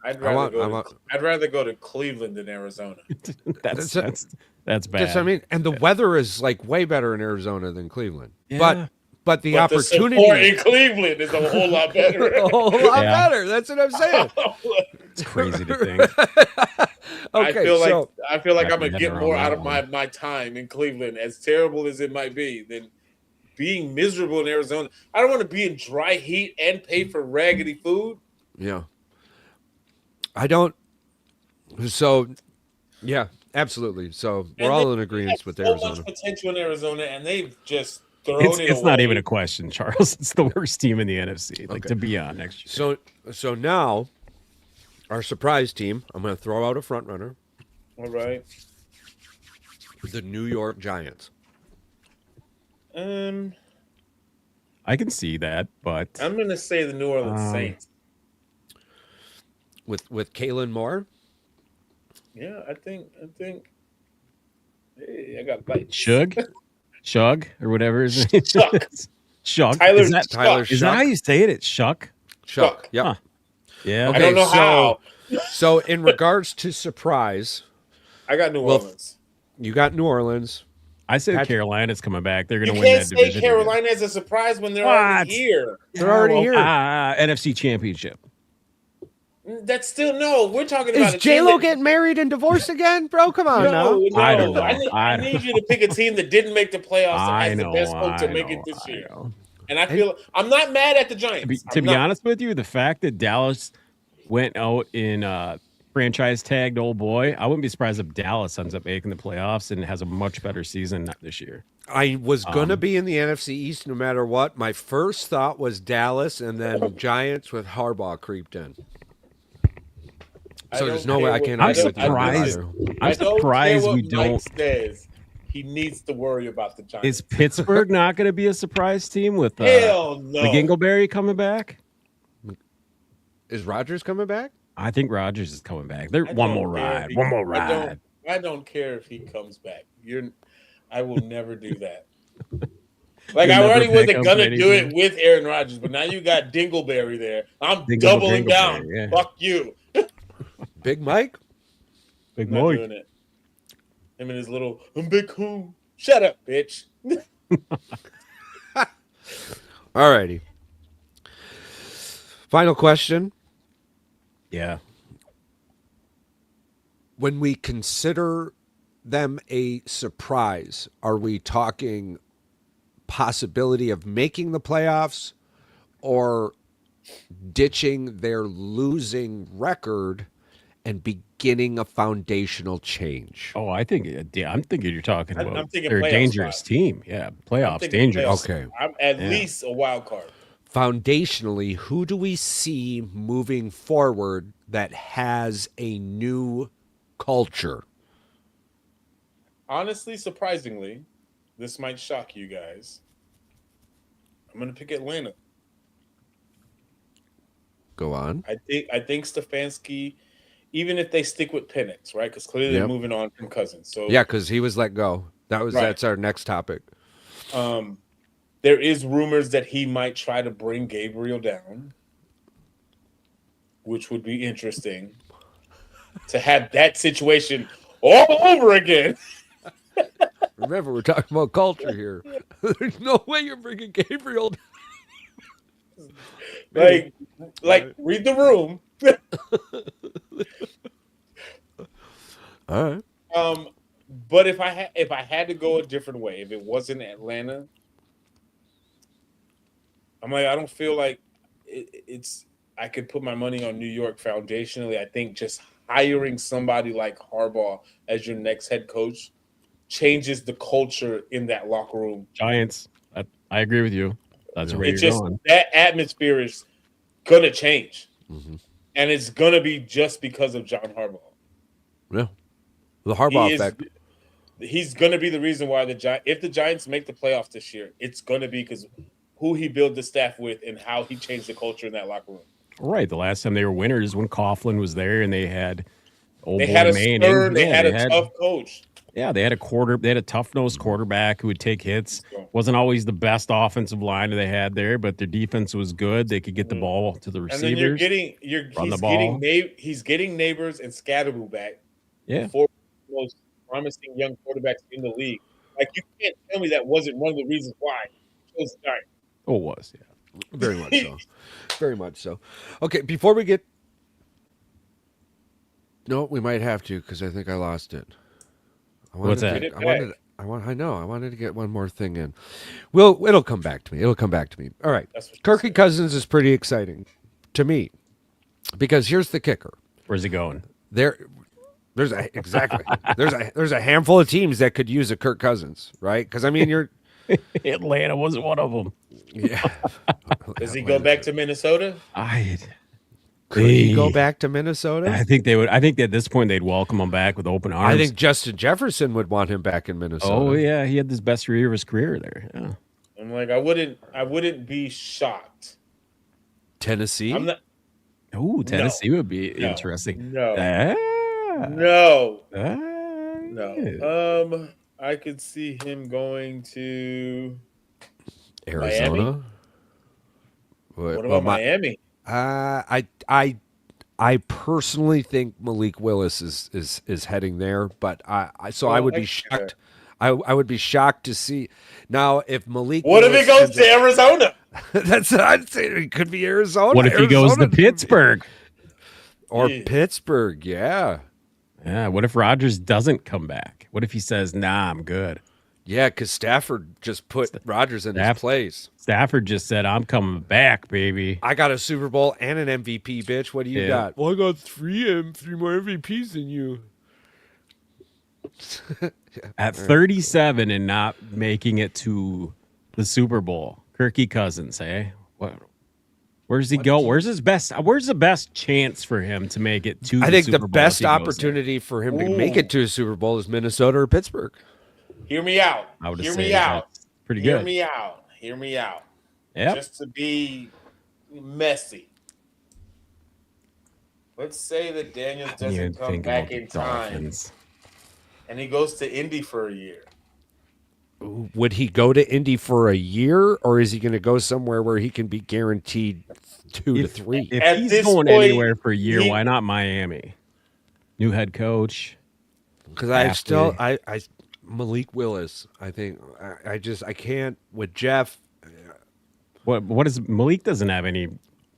Speaker 3: I'd rather go to Cleveland than Arizona.
Speaker 2: That's bad.
Speaker 4: That's what I mean. And the weather is like way better in Arizona than Cleveland.
Speaker 2: Yeah.
Speaker 4: But the opportunity
Speaker 3: in Cleveland is a whole lot better.
Speaker 4: A whole lot better. That's what I'm saying.
Speaker 2: It's crazy to think.
Speaker 3: I
Speaker 4: Okay,
Speaker 3: feel
Speaker 4: so
Speaker 3: like I'm
Speaker 2: Wrap
Speaker 3: gonna
Speaker 2: your head
Speaker 3: get
Speaker 2: around
Speaker 3: more
Speaker 2: that
Speaker 3: out of
Speaker 2: one.
Speaker 3: my time in Cleveland, as terrible as it might be, than being miserable in Arizona. I don't want to be in dry heat and pay for raggedy food.
Speaker 4: yeah, I don't. So yeah, absolutely. So we're
Speaker 3: And they
Speaker 4: all in
Speaker 3: had
Speaker 4: agreement with
Speaker 3: so much
Speaker 4: Arizona.
Speaker 3: potential in Arizona, and they've just thrown it
Speaker 2: It's not even
Speaker 3: away.
Speaker 2: a question, Charles. It's the worst team in the NFC. Like
Speaker 4: Okay.
Speaker 2: to be on next year.
Speaker 4: So now our surprise team. I'm going to throw out a front runner.
Speaker 3: All right.
Speaker 4: The New York Giants.
Speaker 3: Um,
Speaker 2: I can see that, but
Speaker 3: I'm gonna say the New Orleans Saints.
Speaker 4: With Kalen Moore.
Speaker 3: Yeah, I think. Hey, I got bites.
Speaker 2: Shug, or whatever his name
Speaker 3: Chuck.
Speaker 2: is. Shug.
Speaker 3: Tyler
Speaker 2: Is that
Speaker 3: Chuck.
Speaker 2: is that how you say it? It's Shuck.
Speaker 4: Chuck. Yep.
Speaker 2: Huh. Yeah.
Speaker 4: Okay,
Speaker 3: I don't know how.
Speaker 4: So in regards to surprise,
Speaker 3: I got New Orleans.
Speaker 4: you got New Orleans.
Speaker 2: I said
Speaker 4: Patrick-
Speaker 2: Carolina's coming back. They're
Speaker 3: You
Speaker 2: going to win
Speaker 3: can't
Speaker 2: that
Speaker 3: say
Speaker 2: division.
Speaker 3: Carolina as a surprise when they're
Speaker 2: What?
Speaker 3: already here.
Speaker 4: They're already here.
Speaker 2: NFC Championship.
Speaker 3: That's still no. We're talking
Speaker 4: Is
Speaker 3: about a
Speaker 4: J
Speaker 3: team
Speaker 4: Lo
Speaker 3: that-
Speaker 4: getting married and divorced again, bro? Come on now.
Speaker 3: No,
Speaker 2: I don't know.
Speaker 3: I need you to pick a team that didn't make the playoffs and
Speaker 2: I
Speaker 3: has
Speaker 2: know.
Speaker 3: the best hope to
Speaker 2: I
Speaker 3: make
Speaker 2: know,
Speaker 3: it this
Speaker 2: I
Speaker 3: year.
Speaker 2: know.
Speaker 3: And I feel I'm not mad at the Giants.
Speaker 2: To be honest with you, the fact that Dallas went out in franchise tagged old boy, I wouldn't be surprised if Dallas ends up making the playoffs and has a much better season this year.
Speaker 4: I was gonna be in the NFC East no matter what. My first thought was Dallas, and then Giants with Harbaugh creeped in. So there's no way I can't.
Speaker 2: I'm
Speaker 4: argue with you on that
Speaker 2: surprised.
Speaker 4: either.
Speaker 2: I'm surprised we don't.
Speaker 3: Mike says he needs to worry about the Giants.
Speaker 2: Is Pittsburgh not going to be a surprise team with
Speaker 3: Hell no.
Speaker 2: McGingleberry coming back?
Speaker 4: Is Rodgers coming back?
Speaker 2: I think Rodgers is coming back. They're
Speaker 3: I
Speaker 2: one
Speaker 3: don't
Speaker 2: more
Speaker 3: care if
Speaker 2: ride.
Speaker 3: he-
Speaker 2: One more ride.
Speaker 3: I don't care if he comes back. I will never do that. Like
Speaker 2: You'll
Speaker 3: I
Speaker 2: never
Speaker 3: already
Speaker 2: pick
Speaker 3: wasn't
Speaker 2: him
Speaker 3: gonna
Speaker 2: for
Speaker 3: do it
Speaker 2: anything?
Speaker 3: with Aaron Rodgers, but now you got Dingleberry there. I'm
Speaker 2: Dingleberry,
Speaker 3: doubling down.
Speaker 2: yeah.
Speaker 3: Fuck you.
Speaker 4: Big Mike?
Speaker 2: Big
Speaker 3: I'm not
Speaker 2: Mike.
Speaker 3: doing it. Him and his little I'm big coon. Shut up, bitch.
Speaker 4: Alrighty. Final question.
Speaker 2: Yeah.
Speaker 4: When we consider them a surprise, are we talking possibility of making the playoffs or ditching their losing record and beginning a foundational change?
Speaker 2: Oh, I think. Yeah, I'm thinking you're talking
Speaker 3: I'm
Speaker 2: about.
Speaker 3: thinking
Speaker 2: They're a
Speaker 3: playoff
Speaker 2: dangerous
Speaker 3: spot.
Speaker 2: team. Yeah,
Speaker 3: I'm
Speaker 2: playoffs
Speaker 3: thinking
Speaker 2: dangerous.
Speaker 3: playoffs.
Speaker 4: Okay.
Speaker 3: I'm at
Speaker 2: Yeah.
Speaker 3: least a wild card.
Speaker 4: Foundationally, who do we see moving forward that has a new culture?
Speaker 3: Honestly, surprisingly, this might shock you guys. I'm gonna pick Atlanta.
Speaker 4: Go on.
Speaker 3: I think Stefanski, even if they stick with Penix, right? Because clearly they're
Speaker 4: Yep.
Speaker 3: moving on from Cousins. So
Speaker 4: Yeah, because he was let go.
Speaker 3: Right.
Speaker 4: That's our next topic.
Speaker 3: There is rumors that he might try to bring Gabriel down, which would be interesting to have that situation all over again.
Speaker 4: Remember, we're talking about culture here. There's no way you're bringing Gabriel down.
Speaker 3: Like read the room.
Speaker 4: All right.
Speaker 3: But if I had to go a different way, if it wasn't Atlanta, I'm like I don't feel like it's. I could put my money on New York foundationally. I think just hiring somebody like Harbaugh as your next head coach changes the culture in that locker room.
Speaker 2: Giants. I agree with you. That's where
Speaker 3: It's
Speaker 2: you're
Speaker 3: just
Speaker 2: going.
Speaker 3: that atmosphere is gonna change,
Speaker 4: Mm-hmm.
Speaker 3: and it's gonna be just because of John Harbaugh.
Speaker 4: Yeah. The Harbaugh effect.
Speaker 3: He's gonna be the reason why if the Giants make the playoffs this year, it's gonna be because who he built the staff with and how he changed the culture in that locker rough.
Speaker 2: Right. The last time they were winners when Coughlin was there and they had old
Speaker 3: They
Speaker 2: boy
Speaker 3: had a
Speaker 2: Manning.
Speaker 3: stern, they
Speaker 2: Yeah,
Speaker 3: had a tough coach.
Speaker 2: Yeah, they had a tough-nosed quarterback who would take hits. Wasn't always the best offensive line they had there, but their defense was good. They could get the ball to the receivers.
Speaker 3: And then he's getting Neighbors and Scatterboo back.
Speaker 2: Yeah.
Speaker 3: Four most promising young quarterbacks in the league. Like you can't tell me that wasn't one of the reasons why he chose the Giants.
Speaker 2: Oh, it was, yeah.
Speaker 4: Very much so. Very much so. Okay, before we get No, we might have to because I think I lost it.
Speaker 2: What's that?
Speaker 4: I wanted to get one more thing in. Well, it'll come back to me. All right.
Speaker 3: That's what
Speaker 4: Kirky Cousins is pretty exciting to me because here's the kicker.
Speaker 2: Where's he going?
Speaker 4: There's a handful of teams that could use a Kirk Cousins, right? Because I mean, you're
Speaker 2: Atlanta wasn't one of them.
Speaker 4: yeah.
Speaker 3: Does he go back to Minnesota?
Speaker 4: Could he go back to Minnesota?
Speaker 2: I think they would. I think at this point they'd welcome him back with open arms.
Speaker 4: I think Justin Jefferson would want him back in Minnesota.
Speaker 2: Oh yeah, he had his best year of his career there. Yeah.
Speaker 3: I'm like, I wouldn't be shocked.
Speaker 4: Tennessee.
Speaker 3: I'm not.
Speaker 2: Oh, Tennessee would be interesting.
Speaker 3: No.
Speaker 2: Ah.
Speaker 3: No.
Speaker 2: Ah.
Speaker 3: No. I could see him going to
Speaker 4: Arizona.
Speaker 3: Miami? What about Miami?
Speaker 4: I personally think Malik Willis is heading there, but I would be shocked. I would be shocked to see now if Malik.
Speaker 3: What if he goes to Arizona?
Speaker 4: That's what I'd say. It could be Arizona.
Speaker 2: What if he goes to Pittsburgh
Speaker 4: or Pittsburgh? Yeah.
Speaker 2: Yeah. What if Rodgers doesn't come back? What if he says, "Nah, I'm good"?
Speaker 4: Yeah, because Stafford just put Rodgers in his place.
Speaker 2: Stafford just said, "I'm coming back, baby.
Speaker 4: I got a Super Bowl and an MVP, bitch. What do you got? Well, I got three more MVPs than you.
Speaker 2: At 37 and not making it to the Super Bowl, Kirky Cousins, eh? What? Where's he go? Where's the best chance for him to make it to?
Speaker 4: I think
Speaker 2: Super
Speaker 4: the
Speaker 2: Bowl
Speaker 4: best
Speaker 2: if he goes
Speaker 4: opportunity for him to make it to a Super Bowl is Minnesota or Pittsburgh.
Speaker 3: Hear me out.
Speaker 2: Hear me out. Pretty good.
Speaker 3: Hear me out.
Speaker 2: Yeah.
Speaker 3: Just to be messy. Let's say that Daniels doesn't come back in time, and he goes to Indy for a year.
Speaker 4: Would he go to Indy for a year, or is he going to go somewhere where he can be guaranteed 2 to 3?
Speaker 2: If he's going anywhere for a year, why not Miami? New head coach.
Speaker 4: Because I Malik Willis. I think I can't with Jeff.
Speaker 2: What is Malik doesn't have any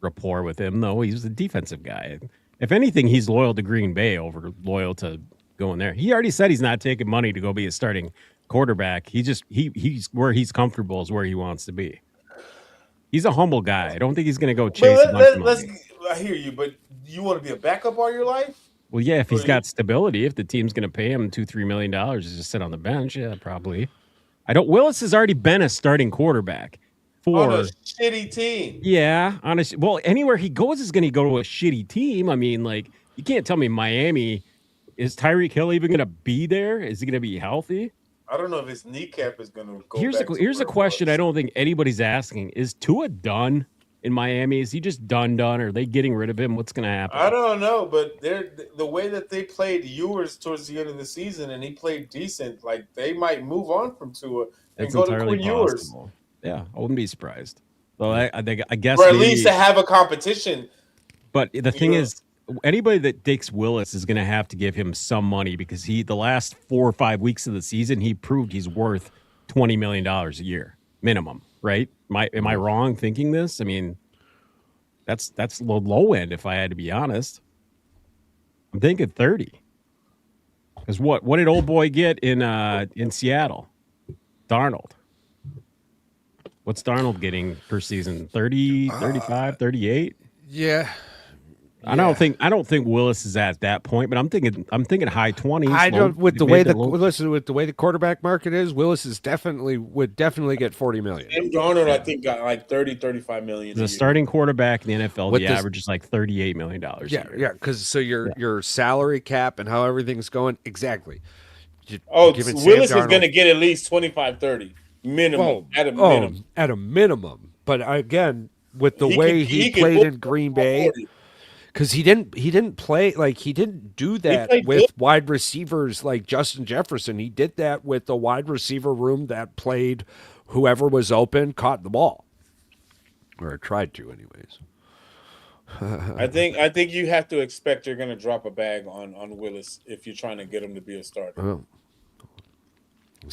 Speaker 2: rapport with him though. He's a defensive guy. If anything, he's loyal to Green Bay over loyal to going there. He already said he's not taking money to go be a starting quarterback. He's where he's comfortable is where he wants to be. He's a humble guy. I don't think he's going to go chase a bunch of money.
Speaker 3: I hear you, but you want to be a backup all your life?
Speaker 2: Well, yeah, if he's got stability, if the team's going to pay him $2-3 million to just sit on the bench, yeah, probably. Willis has already been a starting quarterback for
Speaker 3: on a shitty team.
Speaker 2: Yeah, well, anywhere he goes is going to go to a shitty team. I mean, like, you can't tell me Miami. Is Tyreek Hill even going to be there? Is he going to be healthy?
Speaker 3: I don't know if his kneecap is going to go.
Speaker 2: Here's a question I don't think anybody's asking: is Tua done in Miami? Is he just done? Are they getting rid of him? What's going to happen?
Speaker 3: I don't know, but the way that they played Ewers towards the end of the season, and he played decent. Like they might move on from Tua and go to Quinn Ewers.
Speaker 2: Yeah, I wouldn't be surprised. Well, I guess,
Speaker 3: or at least to have a competition.
Speaker 2: But the thing is, anybody that takes Willis is going to have to give him some money because the last 4 or 5 weeks of the season, he proved he's worth $20 million a year minimum, right? Am I wrong thinking this? I mean, that's the low end if I had to be honest. I'm thinking 30. Because what did old boy get in Seattle? Darnold. What's Darnold getting per season? 30, 35, 38?
Speaker 4: Yeah.
Speaker 2: I don't think Willis is at that point, but I'm thinking high 20s.
Speaker 4: I don't with the way the quarterback market is, Willis would definitely get 40 million.
Speaker 3: Sam Darnold, I think, got like 30, 35 million.
Speaker 2: The starting quarterback in the NFL, the average is like $38 million.
Speaker 4: Yeah, because your salary cap and how everything's going, exactly.
Speaker 3: Willis is going to get at least 25, 30 minimum. At
Speaker 4: a minimum. But again, with the way he played in Green Bay. Because he didn't play like he didn't do that with wide receivers like Justin Jefferson. He did that with the wide receiver room that played whoever was open caught the ball, or tried to, anyways.
Speaker 3: I think you have to expect you're going to drop a bag on Willis if you're trying to get him to be a starter.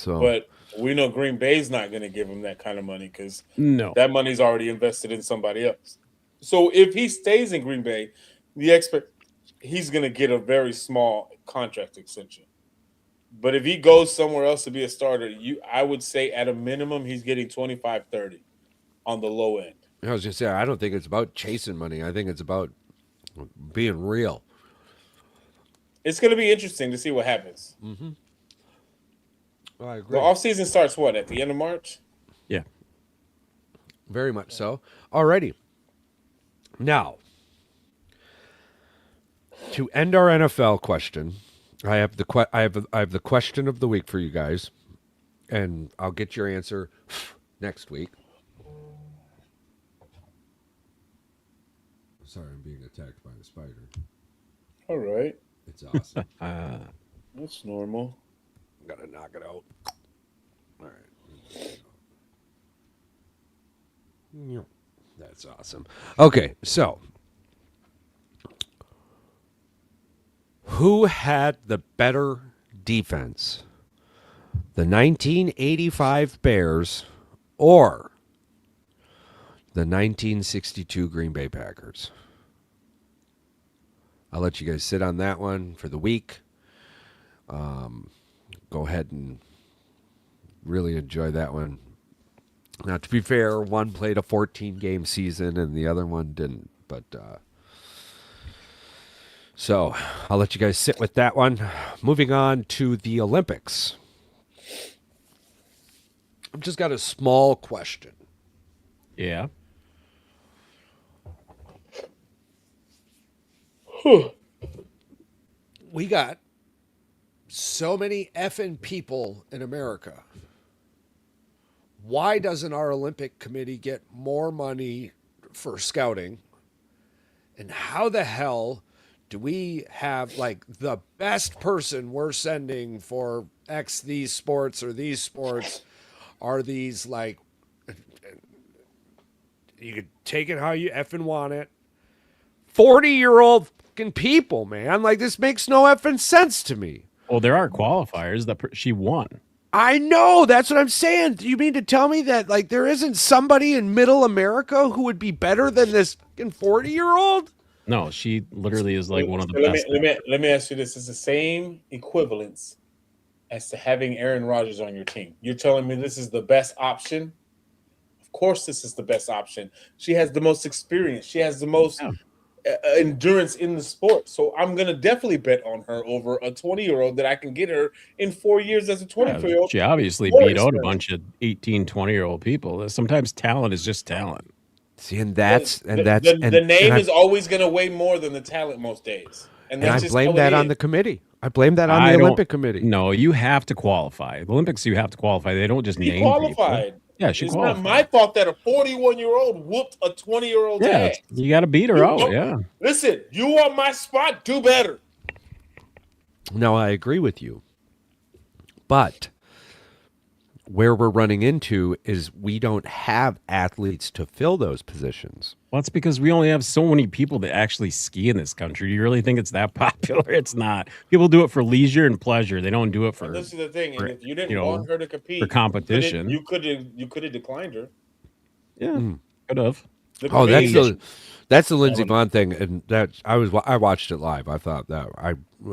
Speaker 3: But we know Green Bay's not going to give him that kind of money because that money's already invested in somebody else. So if he stays in Green Bay, the he's going to get a very small contract extension. But if he goes somewhere else to be a starter, I would say at a minimum he's getting 25, 30 on the low end.
Speaker 4: I was just saying, I don't think it's about chasing money. I think it's about being real.
Speaker 3: It's going to be interesting to see what happens.
Speaker 4: Mm-hmm. I agree.
Speaker 3: The offseason starts what, at the end of March?
Speaker 2: Yeah.
Speaker 4: Very much so. Alrighty. Now, to end our NFL question, I have the question of the week for you guys, and I'll get your answer next week. Sorry, I'm being attacked by a spider.
Speaker 3: All right.
Speaker 4: It's awesome.
Speaker 3: That's normal.
Speaker 4: Gotta knock it out. All right. That's awesome. Okay, so who had the better defense? The 1985 Bears or the 1962 Green Bay Packers? I'll let you guys sit on that one for the week. Go ahead and really enjoy that one. Now, to be fair, one played a 14-game season and the other one didn't. But so I'll let you guys sit with that one. Moving on to the Olympics. I've just got a small question.
Speaker 2: Yeah.
Speaker 4: We got so many effing people in America. Why doesn't our Olympic Committee get more money for scouting? And how the hell do we have like the best person we're sending for X these sports or these sports are these like, you could take it how you effing want it, 40-year-old fucking people, man. Like, this makes no effing sense to me.
Speaker 2: Well, there are qualifiers that she won.
Speaker 4: I know. That's what I'm saying. Do you mean to tell me that like there isn't somebody in middle America who would be better than this fucking 40-year-old?
Speaker 2: No, she literally is like one of the best.
Speaker 3: Let me ask you this. It's the same equivalence as to having Aaron Rodgers on your team. You're telling me this is the best option? Of course this is the best option. She has the most experience. She has the most endurance in the sport. So I'm going to definitely bet on her over a 20-year-old that I can get her in 4 years as a 24-year-old.
Speaker 2: She obviously beat out a bunch of 18, 20-year-old people. Sometimes talent is just talent.
Speaker 4: See, the
Speaker 3: name is always going to weigh more than the talent most days. And
Speaker 4: I blame that on the committee. I blame that on the Olympic Committee.
Speaker 2: No, you have to qualify. The Olympics, you have to qualify. They don't just name
Speaker 3: qualified.
Speaker 2: People. Yeah, she qualified.
Speaker 3: It's not my fault that a 41-year-old whooped a 20-year-old's ass.
Speaker 2: You got to beat her out, yeah.
Speaker 3: Listen, you want my spot, do better.
Speaker 4: No, I agree with you. But where we're running into is we don't have athletes to fill those positions.
Speaker 2: Well, it's because we only have so many people that actually ski in this country. Do you really think it's that popular? It's not. People do it for leisure and pleasure. They don't do it for.
Speaker 3: And this is the thing. And if you didn't want her to compete
Speaker 2: for competition,
Speaker 3: you could have declined her.
Speaker 2: Yeah, could have.
Speaker 4: Oh, that's the Lindsey Vonn thing, and I watched it live. I thought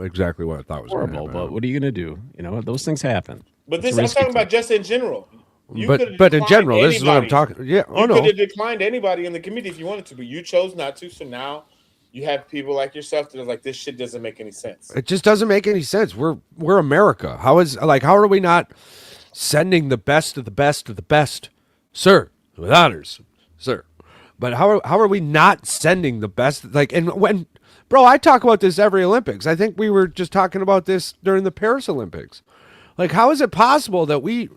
Speaker 4: exactly what I thought was
Speaker 2: horrible. But what are you going to do? You know, those things happen.
Speaker 3: But I'm talking about just in general.
Speaker 4: But in general, this is what I'm talking. Yeah,
Speaker 3: you could have declined anybody in the committee if you wanted to, but you chose not to. So now you have people like yourself that are like, this shit doesn't make any sense.
Speaker 4: It just doesn't make any sense. We're America. How are we not sending the best of the best of the best, sir, with honors, sir? But how are we not sending the best? Like, and when, bro, I talk about this every Olympics. I think we were just talking about this during the Paris Olympics. Like, how is it possible that we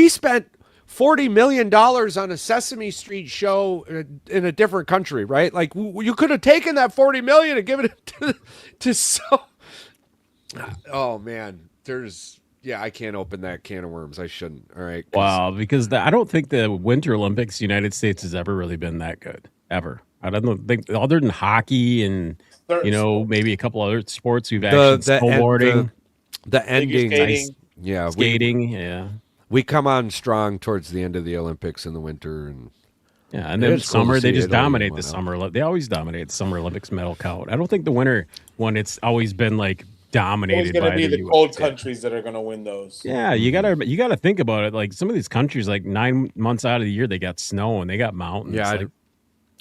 Speaker 4: spent $40 million on a Sesame Street show in a different country, right? Like, you could have taken that $40 million and given it to so. Oh man, I can't open that can of worms. I shouldn't. All right.
Speaker 2: Wow, because I don't think the Winter Olympics, United States has ever really been that good ever. I don't think other than hockey and maybe a couple other sports we've actually snowboarding.
Speaker 4: The ending,
Speaker 2: skating,
Speaker 4: we come on strong towards the end of the Olympics in the winter, and
Speaker 2: Yeah, and then
Speaker 4: It's cool to
Speaker 2: summer they
Speaker 4: see
Speaker 2: just
Speaker 4: Italy and
Speaker 2: dominate the
Speaker 4: whatnot.
Speaker 2: summer. They always dominate the Summer Olympics medal count. I don't think the winter one. It's always been like
Speaker 3: Always
Speaker 2: dominated
Speaker 3: going to
Speaker 2: by
Speaker 3: be
Speaker 2: the
Speaker 3: the
Speaker 2: US.
Speaker 3: cold countries that are going to win those.
Speaker 2: Yeah, you gotta think about it. Like some of these countries, like 9 months out of the year, they got snow and they got mountains.
Speaker 4: Yeah,
Speaker 2: like,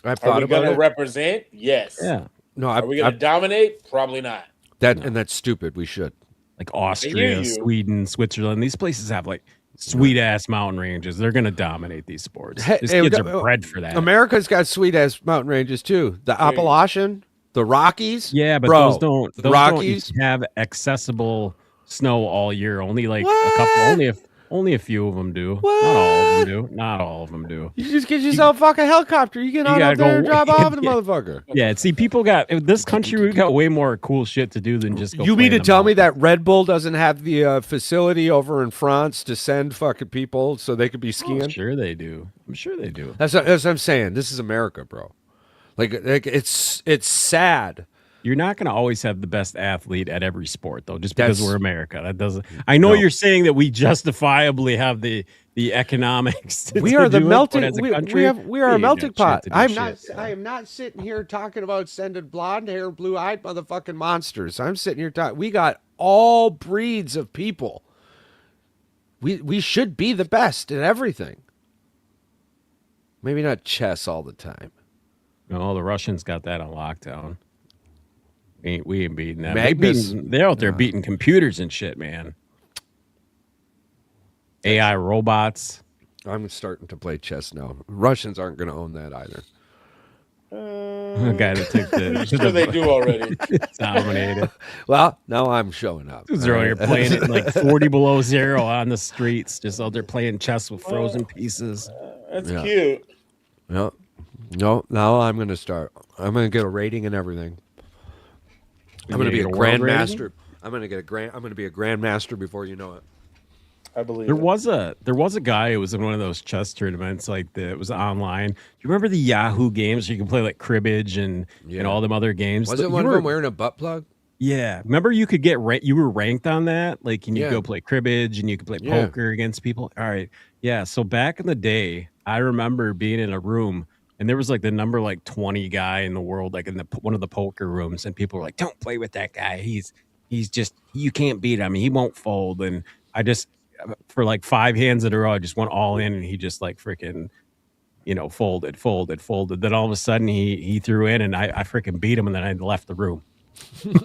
Speaker 4: I've
Speaker 3: Are
Speaker 4: thought
Speaker 3: we
Speaker 4: about
Speaker 3: going to
Speaker 4: it.
Speaker 3: represent? Yes.
Speaker 2: yeah,
Speaker 4: No,
Speaker 3: Are we going to dominate? Probably not.
Speaker 4: and that's stupid. We should.
Speaker 2: like
Speaker 3: I
Speaker 2: Austria,
Speaker 3: hear you.
Speaker 2: Sweden, Switzerland. These places have like sweet ass mountain ranges. They're gonna dominate these sports.
Speaker 4: Hey,
Speaker 2: These
Speaker 4: hey,
Speaker 2: kids
Speaker 4: we
Speaker 2: are
Speaker 4: got-
Speaker 2: bred for that.
Speaker 4: America's got sweet ass mountain ranges too. The Appalachian, the Rockies.
Speaker 2: Yeah, but
Speaker 4: Bro,
Speaker 2: those
Speaker 4: the
Speaker 2: don't
Speaker 4: Rockies.
Speaker 2: have accessible snow all year. Only like
Speaker 4: What?
Speaker 2: a couple. Only a few of them do.
Speaker 4: What?
Speaker 2: Not all of them do. Not all of them do.
Speaker 4: You just get yourself a fucking helicopter. You get on
Speaker 2: gotta
Speaker 4: up there and
Speaker 2: go-
Speaker 4: drop off in the
Speaker 2: Yeah.
Speaker 4: motherfucker.
Speaker 2: Yeah, see, people got in this country. We got way more cool shit to do than just go.
Speaker 4: You
Speaker 2: play
Speaker 4: mean
Speaker 2: in
Speaker 4: to
Speaker 2: the
Speaker 4: tell me
Speaker 2: mountains.
Speaker 4: that Red Bull doesn't have the facility over in France to send fucking people so they could be skiing?
Speaker 2: I'm sure they do. I'm sure they do.
Speaker 4: That's what I'm saying. This is America, bro. Like it's sad.
Speaker 2: You're not going to always have the best athlete at every sport, though, just because
Speaker 4: That's-
Speaker 2: we're America. That doesn't. I know
Speaker 4: No.
Speaker 2: you're saying that we justifiably have the economics.
Speaker 4: We
Speaker 2: to
Speaker 4: are the
Speaker 2: do it,
Speaker 4: melting.
Speaker 2: but as a
Speaker 4: We
Speaker 2: country,
Speaker 4: are a
Speaker 2: we ain't
Speaker 4: melting
Speaker 2: got
Speaker 4: pot.
Speaker 2: shit to do shit.
Speaker 4: I am not sitting here talking about sending blonde hair, blue eyed motherfucking monsters. I'm sitting here talking. We got all breeds of people. We should be the best at everything. Maybe not chess all the time.
Speaker 2: No, the Russians got that on lockdown. We ain't beating them.
Speaker 4: Magnus-
Speaker 2: They're out there beating computers and shit, man. AI robots.
Speaker 4: I'm starting to play chess now. Russians aren't going to own that either.
Speaker 2: The guy that took the
Speaker 3: Sure they do already.
Speaker 2: dominated.
Speaker 4: Well, now I'm showing up.
Speaker 2: Dudes are out here playing it like 40 below zero on the streets, just out there playing chess with frozen pieces.
Speaker 3: That's
Speaker 4: Yeah.
Speaker 3: cute.
Speaker 4: No, now I'm going to start. I'm going to get a rating and everything. I'm going to be a
Speaker 2: Get world rating?
Speaker 4: grandmaster. I'm going to be a grandmaster before you know it.
Speaker 3: I believe
Speaker 2: There
Speaker 3: it.
Speaker 2: was a guy who was in one of those chess tournaments, like it was online. Do you remember the Yahoo games where you can play like cribbage and all them other games?
Speaker 4: Was it one of them wearing a butt plug?
Speaker 2: Yeah, remember you could get you were ranked on that, like, and you
Speaker 4: Yeah.
Speaker 2: go play cribbage and you could play
Speaker 4: Yeah.
Speaker 2: poker against people. All right, yeah. So back in the day, I remember being in a room and there was like the number like 20 guy in the world, like in one of the poker rooms, and people were like, "Don't play with that guy. He's just you can't beat him. He won't fold." And I just for like 5 hands in a row, I just went all in, and he just like freaking folded. Then all of a sudden he threw in, and I freaking beat him, and then I left the room.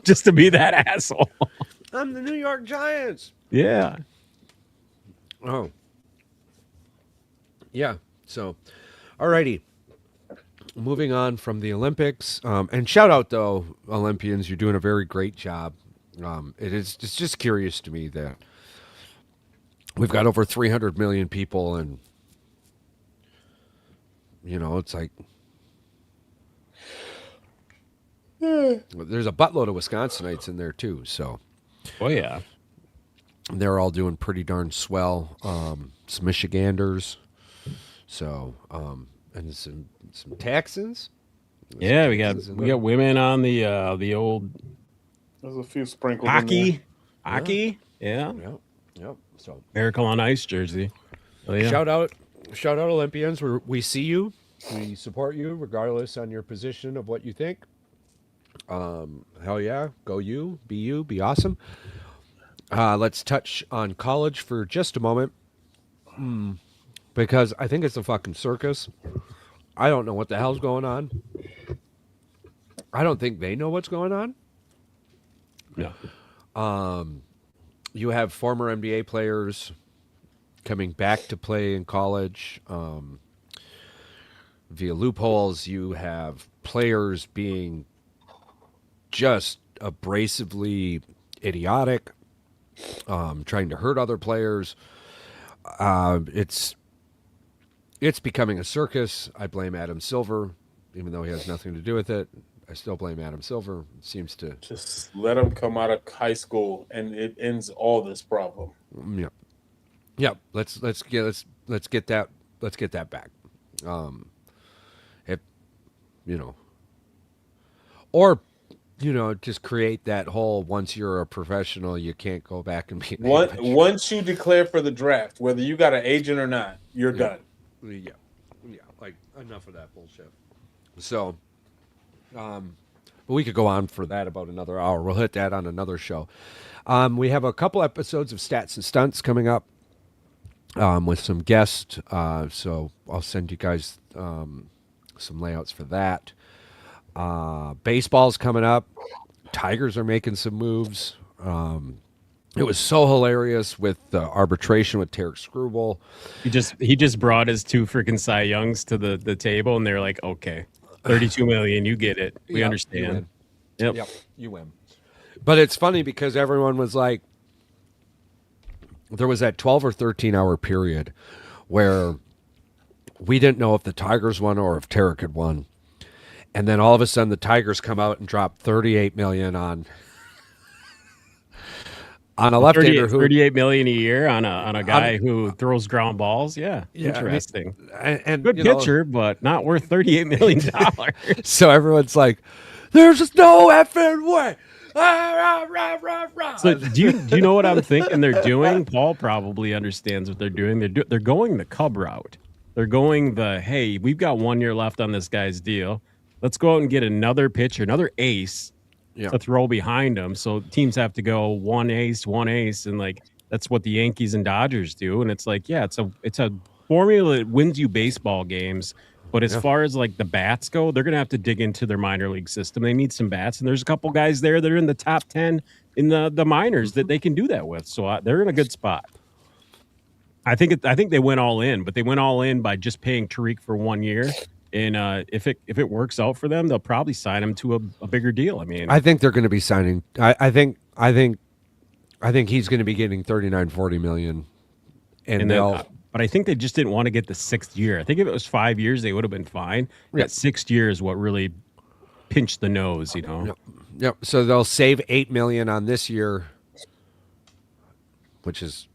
Speaker 2: Just to be that asshole.
Speaker 4: I'm the New York Giants.
Speaker 2: Yeah.
Speaker 4: Oh. Yeah. So, alrighty. Moving on from the Olympics. And shout out, though, Olympians. You're doing a very great job. It's just curious to me that we've got over 300 million people, and, it's like there's a buttload of Wisconsinites in there, too. So
Speaker 2: Oh yeah.
Speaker 4: they're all doing pretty darn swell. Some Michiganders. So, and some Texans.
Speaker 2: Yeah, we got
Speaker 4: Texans in
Speaker 2: we
Speaker 4: there.
Speaker 2: got women on the old
Speaker 3: There's a few sprinkles. in there.
Speaker 2: hockey. Yeah.
Speaker 4: Yep. So
Speaker 2: Miracle on Ice jersey. Oh yeah.
Speaker 4: shout out Olympians. We see you. We support you regardless on your position of what you think. Hell yeah, go you, be awesome. Let's touch on college for just a moment. Because I think it's a fucking circus. I don't know what the hell's going on. I don't think they know what's going on.
Speaker 2: No.
Speaker 4: You have former NBA players coming back to play in college via loopholes. You have players being just abrasively idiotic, trying to hurt other players. It's becoming a circus. I blame Adam Silver, even though he has nothing to do with it. I still blame Adam Silver. It seems to
Speaker 3: Just let them come out of high school, and it ends all this problem.
Speaker 4: yeah. Let's get that back. Or just create that whole once you're a professional, you can't go back and be
Speaker 3: Once you declare for the draft, whether you got an agent or not, you're done.
Speaker 4: Yeah. Like, enough of that bullshit. So, but we could go on for that about another hour. We'll hit that on another show. We have a couple episodes of Stats and Stunts coming up with some guests. So I'll send you guys some layouts for that. Baseball's coming up. Tigers are making some moves. It was so hilarious with the arbitration with Tarek Screwball.
Speaker 2: He just brought his 2 freaking Cy Youngs to the table, and they're like, okay, 32 million, you get it. We understand.
Speaker 4: Yep, you win. But it's funny because everyone was like, there was that 12 or 13 hour period where we didn't know if the Tigers won or if Tarek had won. And then all of a sudden the Tigers come out and drop 38 million on a left-hander who
Speaker 2: 38 million a year on a guy who throws ground balls. Yeah, interesting.
Speaker 4: And
Speaker 2: good pitcher, but not worth $38 million.
Speaker 4: So everyone's like, "There's just no effing way."
Speaker 2: So do you know what I'm thinking they're doing? Paul probably understands what they're doing. They're going the Cub route. They're going the, hey, we've got 1 year left on this guy's deal. Let's go out and get another pitcher, another ace. To throw behind them, so teams have to go one ace, and like that's what the Yankees and Dodgers do. And it's like, yeah, it's a formula that wins you baseball games, but as far as like the bats go, they're gonna have to dig into their minor league system. They need some bats, and there's a couple guys there that are in the top 10 in the minors that they can do that with. So they're in a good spot. I think they went all in, but they went all in by just paying Tariq for 1 year. And if it works out for them, they'll probably sign him to a bigger deal. I mean,
Speaker 4: I think they're going to be signing. I think he's going to be getting 39-40 million, and they'll.
Speaker 2: But I think they just didn't want to get the 6th year. I think if it was 5 years, they would have been fine. That 6th year is what really pinched the nose, you know.
Speaker 4: Yep. So they'll save $8 million on this year, which is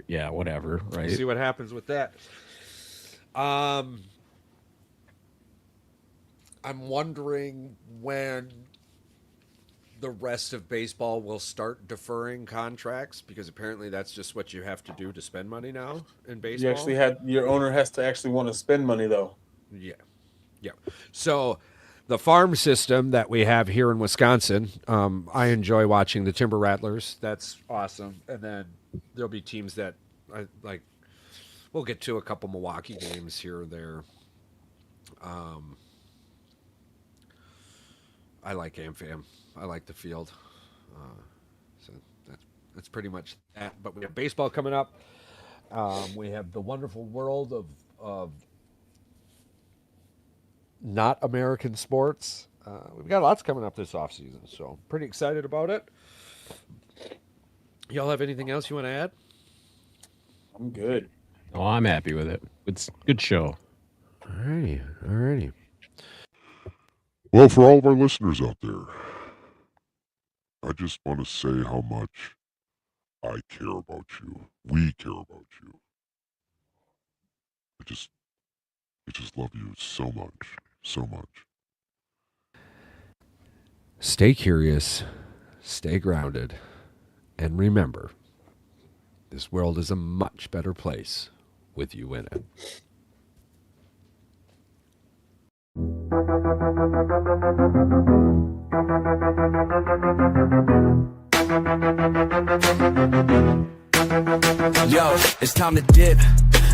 Speaker 2: yeah, whatever. Right.
Speaker 4: See what happens with that. I'm wondering when the rest of baseball will start deferring contracts, because apparently that's just what you have to do to spend money now in baseball.
Speaker 3: You actually your owner has to actually want to spend money though.
Speaker 4: Yeah. So the farm system that we have here in Wisconsin, I enjoy watching the Timber Rattlers. That's awesome. And then there'll be teams that I like. We'll get to a couple Milwaukee games here or there. I like AmFam. I like the field. So that's pretty much that. But we have baseball coming up. We have the wonderful world of not American sports. We've got lots coming up this offseason, so pretty excited about it. Y'all have anything else you want to add?
Speaker 3: I'm good.
Speaker 2: Oh, I'm happy with it. It's a good show.
Speaker 4: Alrighty.
Speaker 5: Well, for all of our listeners out there, I just want to say how much I care about you. We care about you. I just love you so much.
Speaker 4: Stay curious, stay grounded, and remember, this world is a much better place with you in it.
Speaker 6: Yo, it's time to dip.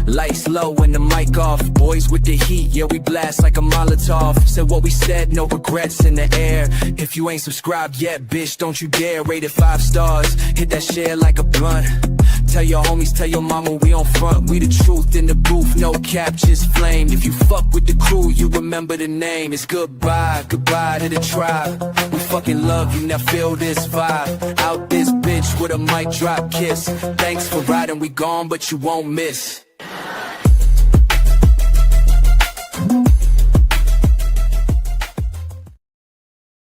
Speaker 6: Lights low and the mic off. Boys with the heat, yeah, we blast like a Molotov. Said what we said, no regrets in the air. If you ain't subscribed yet, bitch, don't you dare. Rate it 5 stars, hit that share like a blunt. Tell your homies, tell your mama we on front. We the truth in the booth, no cap, just flame. If you fuck with the crew, you remember the name. It's goodbye to the tribe. We fucking love you, now feel this vibe. Out this bitch with a mic drop kiss. Thanks for riding, we gone, but you won't miss.